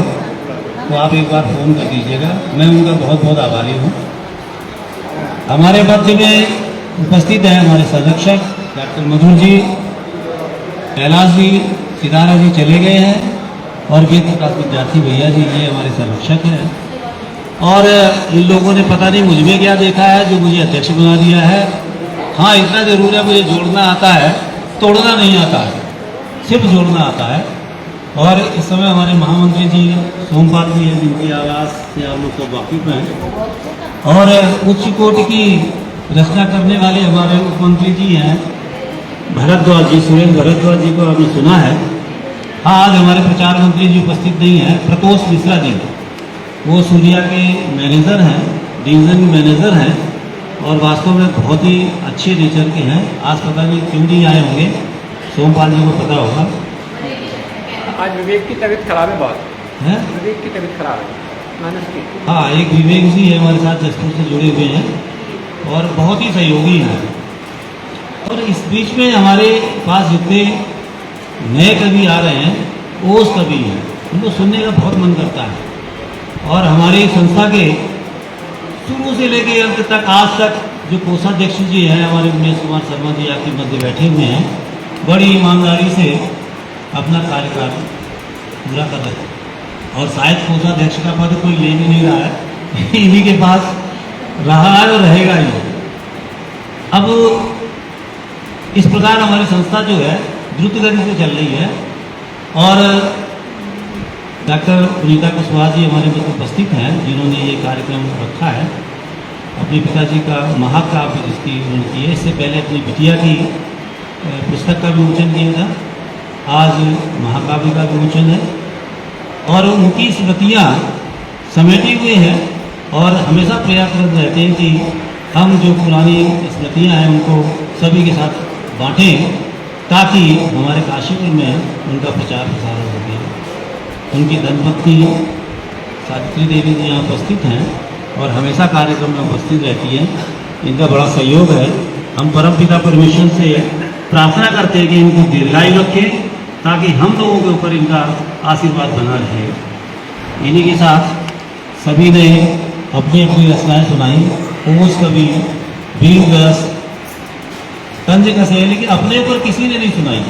तो आप एक बार फ़ोन कर दीजिएगा। मैं उनका बहुत बहुत आभारी हूँ। हमारे मध्य में उपस्थित हैं हमारे संरक्षक डॉक्टर मधुर जी, कैलाश जी, सितारा जी चले गए हैं और वेद प्रकाश विद्यार्थी भैया जी, ये हमारे संरक्षक हैं। और इन लोगों ने पता नहीं मुझ में क्या देखा है जो मुझे अध्यक्ष बना दिया है। हाँ, इतना जरूर है, मुझे जोड़ना आता है, तोड़ना नहीं आता है, सिर्फ जोड़ना आता है। और इस समय हमारे महामंत्री जी सोमपाल जी हैं, जिनकी आवाज़ से आप लोग सब वाकिफ हैं। और उच्च कोटि की रचना करने वाले हमारे उप मंत्री जी हैं भरद्वाज जी, सुरेंद्र भरद्वाज जी को आपने सुना है। हाँ, आज हमारे प्रचार मंत्री जी उपस्थित नहीं हैं, प्रतोष मिश्रा जी, वो सूर्या के मैनेजर हैं, डिवीजन मैनेजर हैं और वास्तव में बहुत ही अच्छे नेचर के हैं। आज पता नहीं क्यों नहीं आए होंगे, सोमपाल जी को पता होगा। आज विवेक की तबीयत खराब है, बहुत है विवेक की तबीयत खराब है, मानस की। हाँ, एक विवेक जी है हमारे साथ जसपुर से जुड़े हुए हैं और बहुत ही सहयोगी हैं। और इस बीच में हमारे पास जितने नए कवि आ रहे हैं ओस कवि हैं, उनको सुनने का बहुत मन करता है। और हमारी संस्था के शुरू से लेके अंत तक आज तक जो कोषाध्यक्ष जी हैं हमारे उमेश कुमार शर्मा जी आपके मध्य बैठे हुए हैं, बड़ी ईमानदारी से अपना कार्यकाल पूरा कर रहे हैं। और शायद कोषाध्यक्ष का पद कोई ले भी नहीं रहा है, इन्हीं के पास रहा है और रहेगा ही। अब इस प्रकार हमारी संस्था जो है द्रुत गति से चल रही है। और डॉक्टर पुनीता कुशवाहा जी हमारे मध्य उपस्थित हैं, जिन्होंने ये कार्यक्रम रखा है। अपने पिताजी का महाकाव्य जिसकी उन्होंने की है, इससे पहले अपनी बिटिया की पुस्तक का विमोचन किया था, आज महाकाव्य का विमोचन है। और उनकी स्मृतियाँ समेटे हुए हैं और हमेशा प्रयासरत रहते हैं कि हम जो पुरानी स्मृतियाँ हैं उनको सभी के साथ बांटें, ताकि हमारे काशीपुर में उनका प्रचार प्रसार हो सके। उनकी धर्मपत्नी सावित्री देवी जी यहाँ उपस्थित हैं और हमेशा कार्यक्रम में उपस्थित रहती हैं। इनका बड़ा सहयोग है। हम परमपिता परमेश्वर से प्रार्थना करते हैं कि इनको दीर्घायु रखें, ताकि हम लोगों के ऊपर इनका आशीर्वाद बना रहे। इन्हीं के साथ सभी ने अपनी अपनी रचनाएँ सुनाई। ओस कवि, भीम रस, तंज कसे, लेकिन अपने ऊपर किसी ने नहीं सुनाई।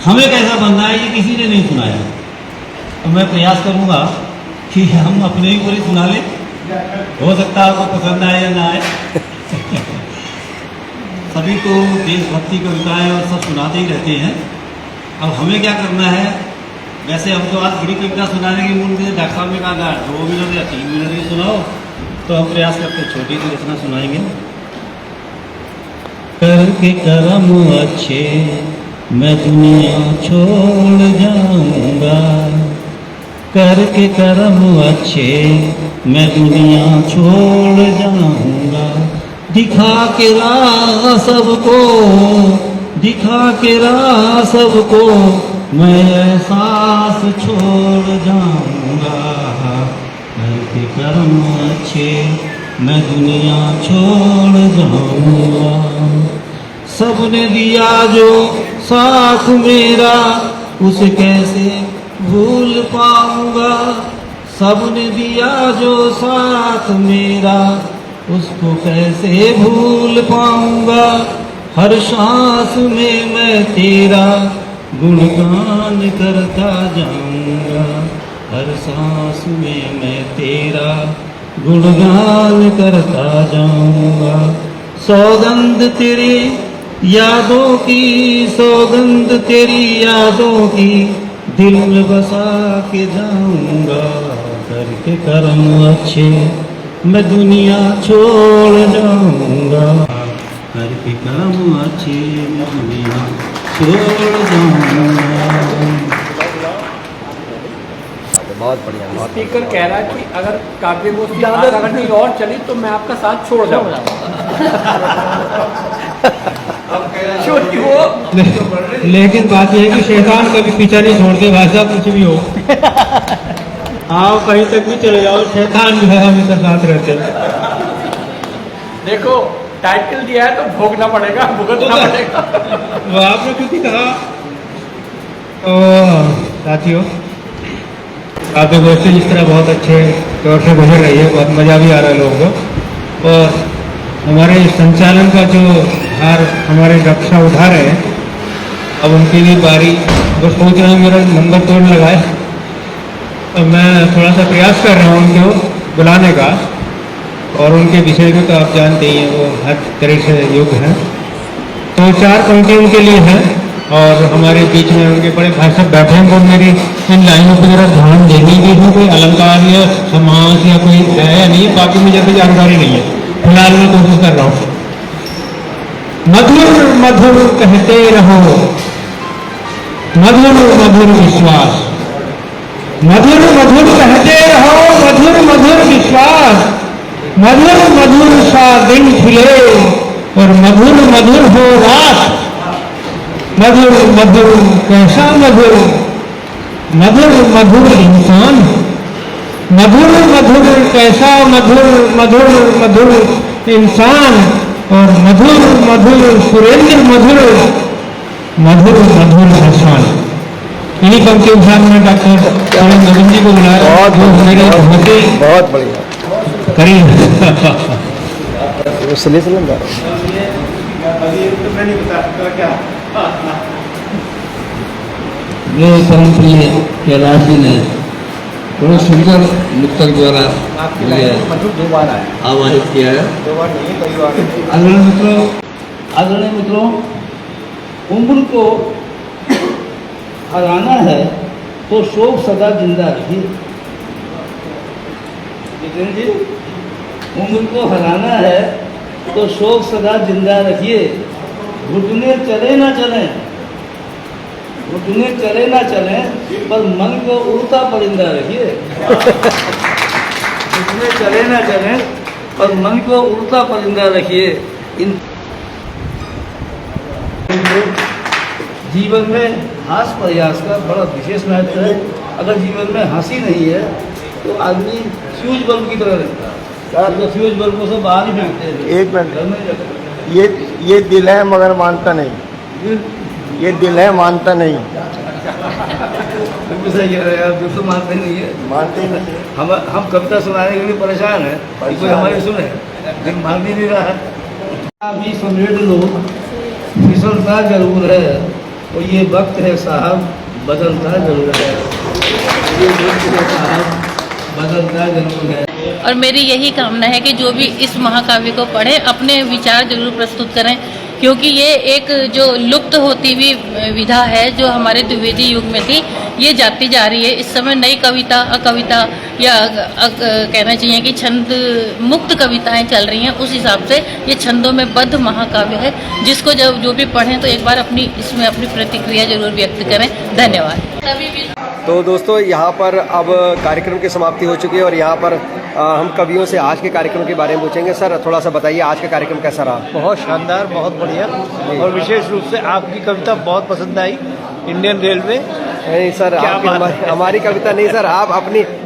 हमें कैसा बनना है ये किसी ने नहीं सुनाया। तो मैं प्रयास करूंगा कि हम अपने ही पूरी सुना लें, हो सकता है आपको पसंद आए या ना आए। सभी को देशभक्ति कविताएं और सब सुनाते ही रहते हैं। अब हमें क्या करना है, वैसे हम तो आज बड़ी कविता सुनाने की मूड में, डॉक्टर साहब ने कहा था 2 मिनट या 3 मिनट की सुनाओ, तो हम प्रयास करते हैं छोटी सी रचना सुनाएंगे। करके कर्म अच्छे मैं दुनिया छोड़ जाऊंगा, करके कर्म अच्छे मैं दुनिया छोड़ जाऊंगा। दिखा के राह सबको, दिखा के राह सबको मैं एहसास छोड़ जाऊंगा। करके कर्म अच्छे मैं दुनिया छोड़ जाऊंगा। सबने दिया जो साथ मेरा उसे कैसे भूल पाऊंगा। सबने दिया जो साथ मेरा उसको कैसे भूल पाऊंगा। हर सांस में मैं तेरा गुणगान करता जाऊंगा। हर सांस में मैं तेरा गुणगान करता जाऊंगा। सौगंध तेरी यादों की, सौगंध तेरी यादों की दिल में बसा के जाऊंगा। करके कर्म अच्छे मैं दुनिया छोड़ जाऊंगा। करके कर्म अच्छे मैं दुनिया छोड़ जाऊंगा। बहुत बढ़िया। स्पीकर कह रहा है कि अगर काव्य गोष्ठी आधा घंटे और चली तो मैं आपका साथ छोड़ जाऊंगा। लेकिन बात यह है कि शैतान कभी पीछा नहीं छोड़ते भाई साहब, कुछ भी हो आप कहीं तक भी चले जाओ, शैतान जो है हमेशा साथ रहते हैं। देखो टाइटल दिया है तो भोगना पड़ेगा, भुगतना पड़ेगा। वो आपने क्योंकि कहा तो साथियों, काव्य गोष्ठी जिस तरह बहुत अच्छे तौर से गुजर रही है, बहुत मज़ा भी आ रहा है लोगों को। और हमारे संचालन का जो भार हमारे डॉक्टर साहब उठा रहे हैं, अब उनकी भी बारी। वो सोच रहे हैं मेरा नंबर तोड़ लगाए, तो मैं थोड़ा सा प्रयास कर रहा हूँ उनको बुलाने का। और उनके विषय में तो आप जानते ही हैं, वो हर तरह से योग्य हैं। तो 4 पंक्ति उनके लिए हैं और हमारे बीच में उनके बड़े भाई साहब बैठे हैं। वो मेरी इन लाइनों पर जरा ध्यान देने की है, कोई अलंकार या समास या कोई है नहीं, बाकी मुझे कोई जानकारी नहीं है। फिलहाल मैं कोशिश कर रहा हूँ। मधुर मधुर कहते रहो, मधुर मधुर विश्वास, मधुर मधुर कहते रहो, मधुर मधुर विश्वास, मधुर मधुर सा दिन खिले और मधुर मधुर हो रात। मधुर मधुर कैसा मधुर, मधुर मधुर इंसान, मधुर मधुर कैसा मधुर, मधुर मधुर इंसान और मधुर मधुर सुरेंद्र मधुर, मधुर मधुर हसन। इन्हीं पंक्ति के साथ में डॉक्टर नवीन जी को बुलाया, जो मेरे बहुत बढ़िया करीब ये परम प्रिय कैलाश जी ने बड़े सुंदर मुक्तक द्वारा आवाहित किया है। आदरणीय मित्रों, उम्र को हराना है तो शोक सदा जिंदा रखिए। जी, उम्र को हराना है तो शोक सदा जिंदा रखिए। घुटने चले ना चले, घुटने चले ना चले, पर मन को उड़ता परिंदा रखिए। घुटने चले ना चले, पर मन को उड़ता परिंदा रखिए। इन जीवन में हास प्रयास का बड़ा विशेष महत्व है। अगर जीवन में हंसी नहीं है तो आदमी फ्यूज बल्ब की तरह रहता है, तो फ्यूज बल्बों से बाहर ही फेंकते हैं। एक मिनट, ये दिल है मगर मानता नहीं, ये दिल है मानता नहीं। बिल्कुल सही कह रहे हैं आप, बिल्कुल मानते नहीं है, मानते ही नहीं। हम कविता सुनाने के लिए परेशान हैं, कोई हमारी सुने, लेकिन मान ही नहीं रहा है। अभी समेट लो, फिसलता जरूर है, और ये वक्त है साहब बदलता जरूर है, ये वक्त है साहब बदलता जरूर है। और मेरी यही कामना है कि जो भी इस महाकाव्य को पढ़े अपने विचार जरूर प्रस्तुत करें, क्योंकि ये एक जो लुप्त होती हुई विधा है जो हमारे द्विवेदी युग में थी, ये जाती जा रही है। इस समय नई कविता, अकविता या कहना चाहिए कि छंद मुक्त कविताएं चल रही हैं। उस हिसाब से ये छंदों में बद्ध महाकाव्य है, जिसको जब जो भी पढ़ें तो एक बार इसमें अपनी प्रतिक्रिया जरूर व्यक्त करें। धन्यवाद। तो दोस्तों, यहाँ पर अब कार्यक्रम की समाप्ति हो चुकी है और यहाँ पर हम कवियों से आज के कार्यक्रम के बारे में पूछेंगे। सर, थोड़ा सा बताइए आज का कार्यक्रम कैसा रहा? बहुत शानदार, बहुत बढ़िया, और विशेष रूप से आपकी कविता बहुत पसंद आई, इंडियन रेलवे। नहीं सर, हमारी कविता नहीं सर, आप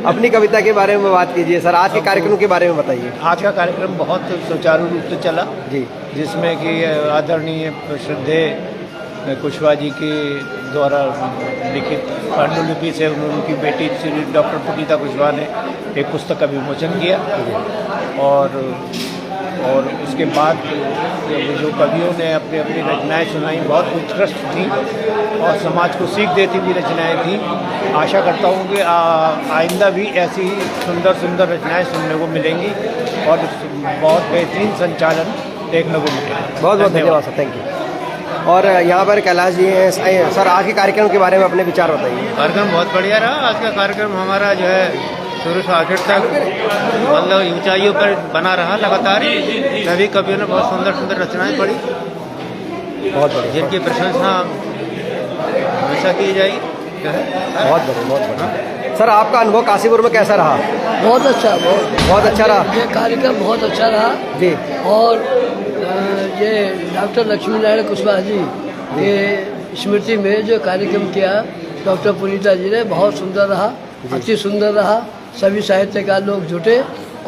अपनी कविता के बारे में बात कीजिए। सर, आज के कार्यक्रम के बारे में बताइए। आज का कार्यक्रम बहुत सुचारू रूप से चला जी, जिसमें कि आदरणीय श्रद्धेय कुशवाहा जी के द्वारा लिखित पांडुलिपि से उनकी बेटी श्री डॉक्टर पुनीता कुशवाहा ने एक पुस्तक का विमोचन किया, और उसके बाद जो कवियों ने अपनी अपनी रचनाएं सुनाई बहुत उत्कृष्ट थी। और समाज को सीख देती हुई रचनाएं थी। आशा करता हूँ कि आइंदा भी ऐसी ही सुंदर सुंदर रचनाएं सुनने को मिलेंगी और बहुत बेहतरीन संचालन देखने को मिलेगा। बहुत बहुत धन्यवाद सर, थैंक यू। और यहाँ पर कैलाश जी हैं सर, आज के कार्यक्रम के बारे में अपने विचार बताइए। कार्यक्रम बहुत बढ़िया रहा। आज का कार्यक्रम हमारा जो है शुरू से आखिर तक मतलब ऊंचाइयों पर बना रहा लगातार। सभी कवियों ने बहुत सुंदर सुंदर रचनाएं पढ़ी, बहुत बढ़िया, जिनकी प्रशंसा हमेशा की जाएगी। बहुत बढ़िया, बहुत बढ़िया। सर, आपका अनुभव काशीपुर में कैसा रहा? बहुत अच्छा, बहुत अच्छा रहा। ये कार्यक्रम बहुत अच्छा रहा जी। और ये डॉक्टर लक्ष्मी नारायण कुशवाहा जी के स्मृति में जो कार्यक्रम किया डॉक्टर पुनीता जी ने, बहुत सुंदर रहा, अति सुंदर रहा। सभी साहित्यकार लोग जुटे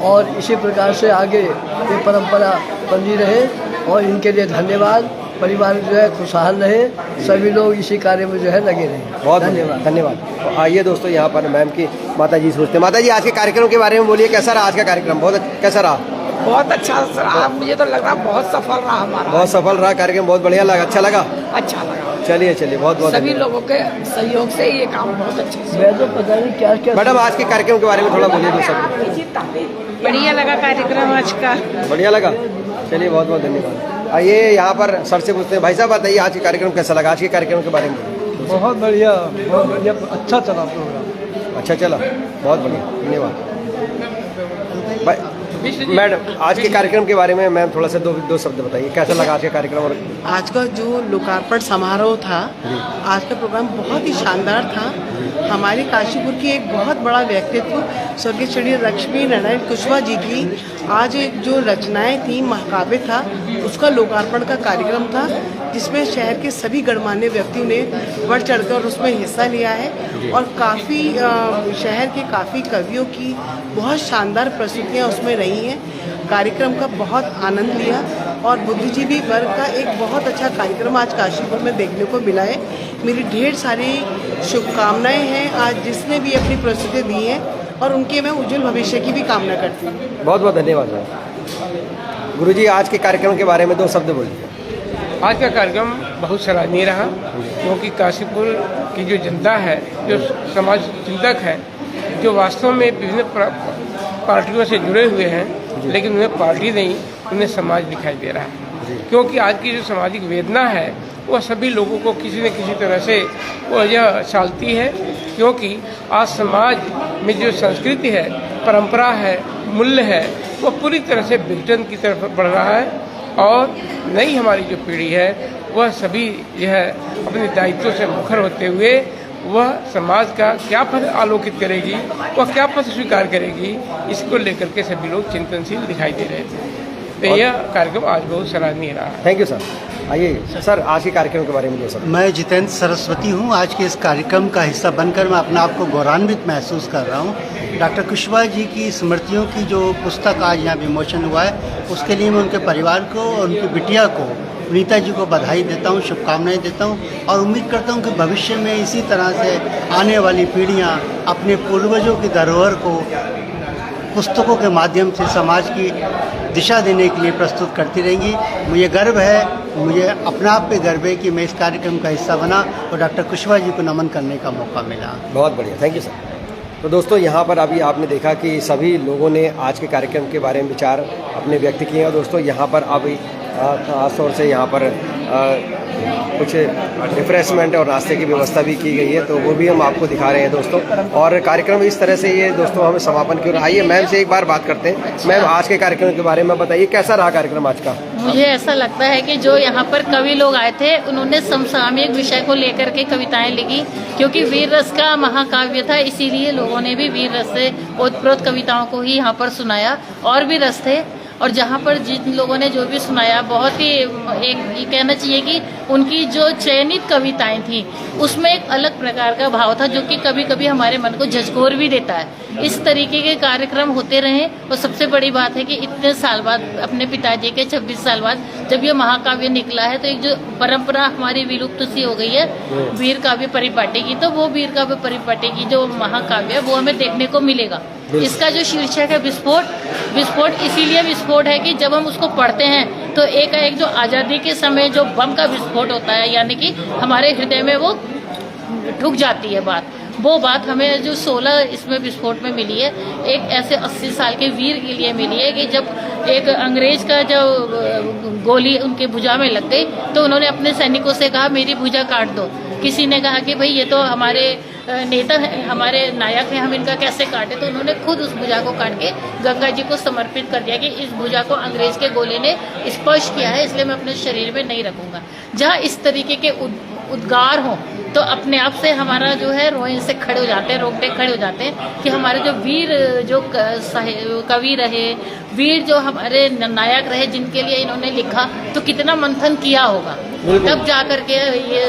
और इसी प्रकार से आगे ये परंपरा बनी रहे और इनके लिए धन्यवाद। परिवार जो है खुशहाल रहे, सभी लोग इसी कार्य में जो है लगे रहे। बहुत धन्यवाद, धन्यवाद। तो आइए दोस्तों, यहाँ पर मैम की माता जी सोचते हैं। माता जी, आज के कार्यक्रम के बारे में बोलिए, कैसा रहा आज का कार्यक्रम? कैसा रहा? बहुत अच्छा रहा, मुझे तो लग रहा बहुत सफल रहा हमारा। बहुत सफल रहा कार्यक्रम, बहुत बढ़िया लगा, अच्छा लगा। अच्छा लगा। चलिए चलिए, बहुत बहुत सभी लोगों के सहयोग से ये काम बहुत अच्छे से। मैं तो पता नहीं क्या क्या। मैडम, आज के कार्यक्रम के बारे में थोड़ा बोलिए दो शब्द। बढ़िया लगा कार्यक्रम आज का। बढ़िया लगा, चलिए बहुत बहुत धन्यवाद। आइए यहाँ पर सर से पूछते हैं। भाई साहब, बताइए आज के कार्यक्रम कैसा लगा? आज के कार्यक्रम के बारे में। बहुत बढ़िया, अच्छा चला प्रोग्राम। अच्छा चला, बहुत बढ़िया, धन्यवाद। मैडम, आज के कार्यक्रम के बारे में मैम थोड़ा सा दो शब्द बताइए, कैसा लगा आज का कार्यक्रम? और आज का जो लोकार्पण समारोह था, आज का प्रोग्राम बहुत ही शानदार था। हमारे काशीपुर की एक बहुत बड़ा व्यक्तित्व स्वर्गीय श्री लक्ष्मी नारायण कुशवाहा जी की आज जो रचनाएं थी, महाकाव्य था, उसका लोकार्पण का कार्यक्रम था, जिसमें शहर के सभी गणमान्य व्यक्तियों ने बढ़ चढ़कर उसमें हिस्सा लिया है और काफ़ी शहर के काफ़ी कवियों की बहुत शानदार प्रस्तुतियाँ उसमें रही हैं। कार्यक्रम का बहुत आनंद लिया और बुद्धिजीवी वर्ग का एक बहुत अच्छा कार्यक्रम आज काशीपुर में देखने को मिला है। मेरी ढेर सारी शुभकामनाएं हैं आज जिसने भी अपनी प्रस्तुति दी हैं और उनके मैं उज्जवल भविष्य की भी कामना करती हूँ। बहुत बहुत धन्यवाद। गुरुजी, आज के कार्यक्रम के बारे में दो शब्द बोलिए। आज का कार्यक्रम बहुत सराहनीय रहा, क्योंकि काशीपुर की जो जनता है, जो समाज चिंतक है, जो वास्तव में विभिन्न पार्टियों से जुड़े हुए हैं, लेकिन उन्हें पार्टी नहीं, उन्हें समाज दिखाई दे रहा है। क्योंकि आज की जो सामाजिक वेदना है वह सभी लोगों को किसी न किसी तरह से वो यह चालती है, क्योंकि आज समाज में जो संस्कृति है, परंपरा है, मूल्य है, वह पूरी तरह से विघटन की तरफ बढ़ रहा है और नई हमारी जो पीढ़ी है वह सभी यह अपने दायित्वों से मुखर होते हुए वह समाज का क्या पथ आलोकित करेगी, वह क्या पथ स्वीकार करेगी, इसको लेकर के सभी लोग चिंतनशील दिखाई दे रहे थे। तो यह कार्यक्रम आज बहुत सराहनीय रहा। Thank you sir. आइए सर, आज के कार्यक्रम के बारे में सर। मैं जितेंद्र सरस्वती हूँ। आज के इस कार्यक्रम का हिस्सा बनकर मैं अपने आप को गौरवान्वित महसूस कर रहा हूँ। डॉक्टर कुशवाहा जी की स्मृतियों की जो पुस्तक आज यहाँ विमोचन हुआ है, उसके लिए मैं उनके परिवार को और उनकी बिटिया को, नीता जी को बधाई देता हूँ, शुभकामनाएं देता हूँ और उम्मीद करता हूँ कि भविष्य में इसी तरह से आने वाली पीढ़ियाँ अपने पूर्वजों की धरोहर को पुस्तकों के माध्यम से समाज की दिशा देने के लिए प्रस्तुत करती रहेंगी। मुझे गर्व है, मुझे अपने आप पे गर्व है कि मैं इस कार्यक्रम का हिस्सा बना और डॉक्टर कुशवाहा जी को नमन करने का मौका मिला। बहुत बढ़िया, थैंक यू सर। तो दोस्तों, यहाँ पर अभी आपने देखा कि सभी लोगों ने आज के कार्यक्रम के बारे में विचार अपने व्यक्त किए हैं। दोस्तों, यहाँ पर अभी खास तौर से यहाँ पर कुछ रिफ्रेशमेंट और नाश्ते की व्यवस्था भी की गई है, तो वो भी हम आपको दिखा रहे हैं दोस्तों। और कार्यक्रम इस तरह से ये दोस्तों हमें समापन की ओर। आइए मैम से एक बार बात करते हैं। मैम, आज के कार्यक्रम के बारे में बताइए, कैसा रहा कार्यक्रम आज का? मुझे ऐसा लगता है कि जो यहाँ पर कवि लोग आए थे, उन्होंने समसामयिक विषय को लेकर के कविताएं लिखी, क्योंकि वीर रस का महाकाव्य था, इसीलिए लोगों ने भी वीर रस से ओतप्रोत कविताओं को ही यहाँ पर सुनाया। और भी रस थे, और जहाँ पर जिन लोगों ने जो भी सुनाया, बहुत ही एक ये कहना चाहिए कि उनकी जो चयनित कविताएं थी उसमें एक अलग प्रकार का भाव था, जो कि कभी कभी हमारे मन को झकझोर भी देता है। इस तरीके के कार्यक्रम होते रहे। और सबसे बड़ी बात है कि इतने साल बाद, अपने पिताजी के 26 साल बाद जब ये महाकाव्य निकला है, तो एक जो परंपरा हमारी विलुप्त सी हो गई है वीर काव्य परिपाटी की, तो वो वीर काव्य परिपाटी की जो महाकाव्य है वो हमें देखने को मिलेगा। इसका जो शीर्षक है विस्फोट, विस्फोट इसीलिए विस्फोट है कि जब हम उसको पढ़ते हैं तो एक जो आज़ादी के समय जो बम का विस्फोट होता है, यानी कि हमारे हृदय में वो ठुक जाती है बात, वो बात हमें जो 16 इसमें विस्फोट में मिली है, एक ऐसे 80 साल के वीर के लिए मिली है कि जब एक अंग्रेज का जो गोली उनके भुजा में लग गई तो उन्होंने अपने सैनिकों से कहा मेरी भुजा काट दो। किसी ने कहा कि भाई ये तो हमारे नेता हैं, हमारे नायक हैं, हम इनका कैसे काटे, तो उन्होंने खुद उस भुजा को काट के गंगा जी को समर्पित कर दिया कि इस भुजा को अंग्रेज के गोले ने स्पर्श किया है, इसलिए मैं अपने शरीर में नहीं रखूंगा। जहाँ इस तरीके के उद्गार हों तो अपने आप से हमारा जो है रोए से खड़े हो जाते हैं, रोंगटे खड़े हो जाते हैं कि हमारे जो वीर जो कवि रहे, वीर जो हमारे नायक रहे, जिनके लिए इन्होंने लिखा तो कितना मंथन किया होगा, तब जा करके ये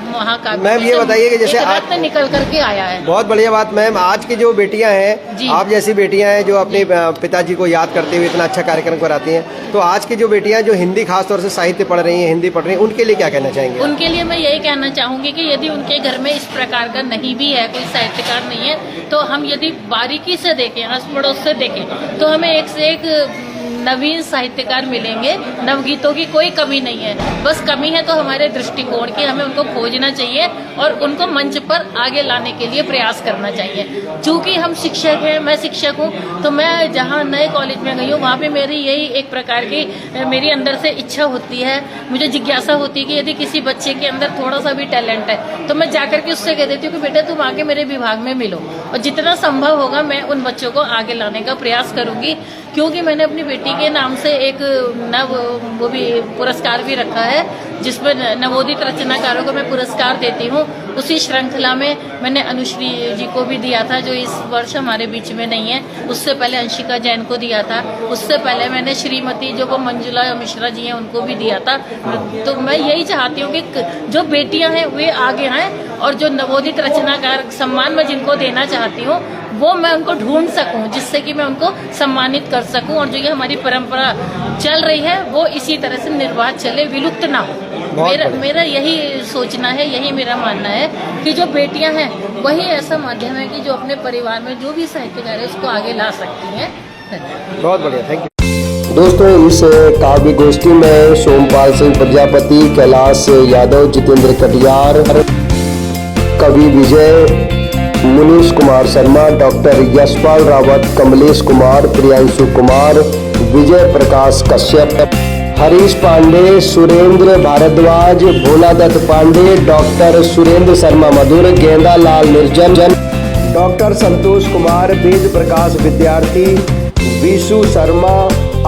महाकाव्य मैम ये बताइए कि जैसे आज निकल करके आया है। बहुत बढ़िया बात मैम, आज की जो बेटियां हैं, आप जैसी बेटियां हैं जो अपने पिताजी को याद करते हुए इतना अच्छा कार्यक्रम कराती हैं, तो आज की जो बेटियां जो हिंदी खासतौर से साहित्य पढ़ रही हैं, हिंदी पढ़ रही हैं, उनके लिए क्या कहना चाहेंगे? उनके लिए मैं यही कहना चाहूंगी कि यदि उनके घर में इस प्रकार का नहीं भी है, कोई साहित्यकार नहीं है, तो हम यदि बारीकी से देखें, हंस पड़ोस से देखें, तो हमें एक से एक नवीन साहित्यकार मिलेंगे। नवगीतों की कोई कमी नहीं है, बस कमी है तो हमारे दृष्टिकोण की, हमें उनको खोजना चाहिए और उनको मंच पर आगे लाने के लिए प्रयास करना चाहिए। चूँकि हम शिक्षक हैं, मैं शिक्षक हूँ, तो मैं जहाँ नए कॉलेज में गई हूँ वहाँ पे मेरी यही एक प्रकार की मेरी अंदर से इच्छा होती है, मुझे जिज्ञासा होती है कि यदि किसी बच्चे के अंदर थोड़ा सा भी टैलेंट है तो मैं जाकर के उससे कह देती हूँ कि बेटा तुम आके मेरे विभाग में मिलो, और जितना संभव होगा मैं उन बच्चों को आगे लाने का प्रयास करूँगी। क्योंकि मैंने अपनी बेटी के नाम से एक वो भी पुरस्कार भी रखा है, जिसमें नवोदित रचनाकारों को मैं पुरस्कार देती हूँ। उसी श्रृंखला में मैंने अनुश्री जी को भी दिया था, जो इस वर्ष हमारे बीच में नहीं है। उससे पहले अंशिका जैन को दिया था, उससे पहले मैंने श्रीमती जो वो मंजुला मिश्रा जी हैं उनको भी दिया था। तो मैं यही चाहती हूँ कि जो बेटियाँ हैं वे आगे आएँ, और जो नवोदित रचनाकार सम्मान मैं जिनको देना चाहती हूँ वो मैं उनको ढूंढ सकूं, जिससे कि मैं उनको सम्मानित कर सकूं, और जो ये हमारी परंपरा चल रही है वो इसी तरह से निर्वाह चले, विलुप्त ना हो। मेरा यही सोचना है, यही मेरा मानना है कि जो बेटियां हैं वही ऐसा माध्यम है कि जो अपने परिवार में जो भी साहित्यकार है उसको आगे ला सकती हैं। बहुत बढ़िया, थैंक यू। दोस्तों, इस काव्य गोष्ठी में सोमपाल सिंह प्रजापति, कैलाश यादव, जितेंद्र कटियार, कवि विजय, मुनीश कुमार शर्मा, डॉक्टर यशपाल रावत, कमलेश कुमार, प्रियांशु कुमार, विजय प्रकाश कश्यप, हरीश पांडे, सुरेंद्र भारद्वाज, भोलादत्त पांडे, डॉक्टर सुरेंद्र शर्मा मधुर, गेंदा लाल निर्जन, डॉक्टर संतोष कुमार, वेद प्रकाश विद्यार्थी, विशु शर्मा,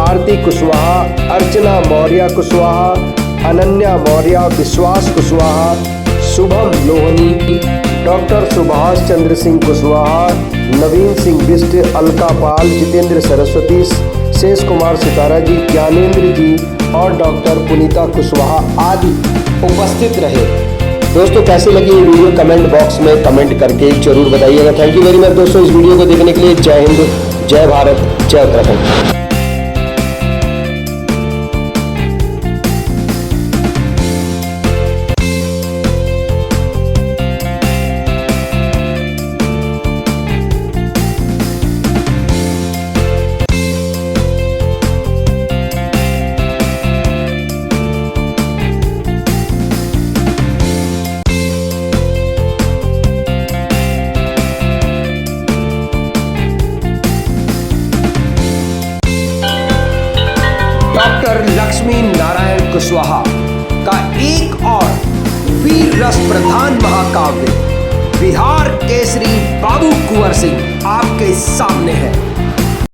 आरती कुशवाहा, अर्चना मौर्य कुशवाहा, अनन्या मौर्य, विश्वास कुशवाहा, शुभम लोहनी, डॉक्टर सुभाष चंद्र सिंह कुशवाहा, नवीन सिंह बिष्ट, अलका पाल, जितेंद्र सरस्वती, शेष कुमार सितारा जी, ज्ञानेंद्र जी और डॉक्टर पुनीता कुशवाहा आदि उपस्थित रहे। दोस्तों, कैसे लगी ये वीडियो कमेंट बॉक्स में कमेंट करके जरूर बताइएगा। थैंक यू वेरी मच दोस्तों इस वीडियो को देखने के लिए। जय हिंद, जय भारत, जय उत्तराखंड। डॉक्टर लक्ष्मी नारायण कुशवाहा का एक और वीर रस प्रधान महाकाव्य बिहार केसरी बाबू कुंवर सिंह आपके सामने है।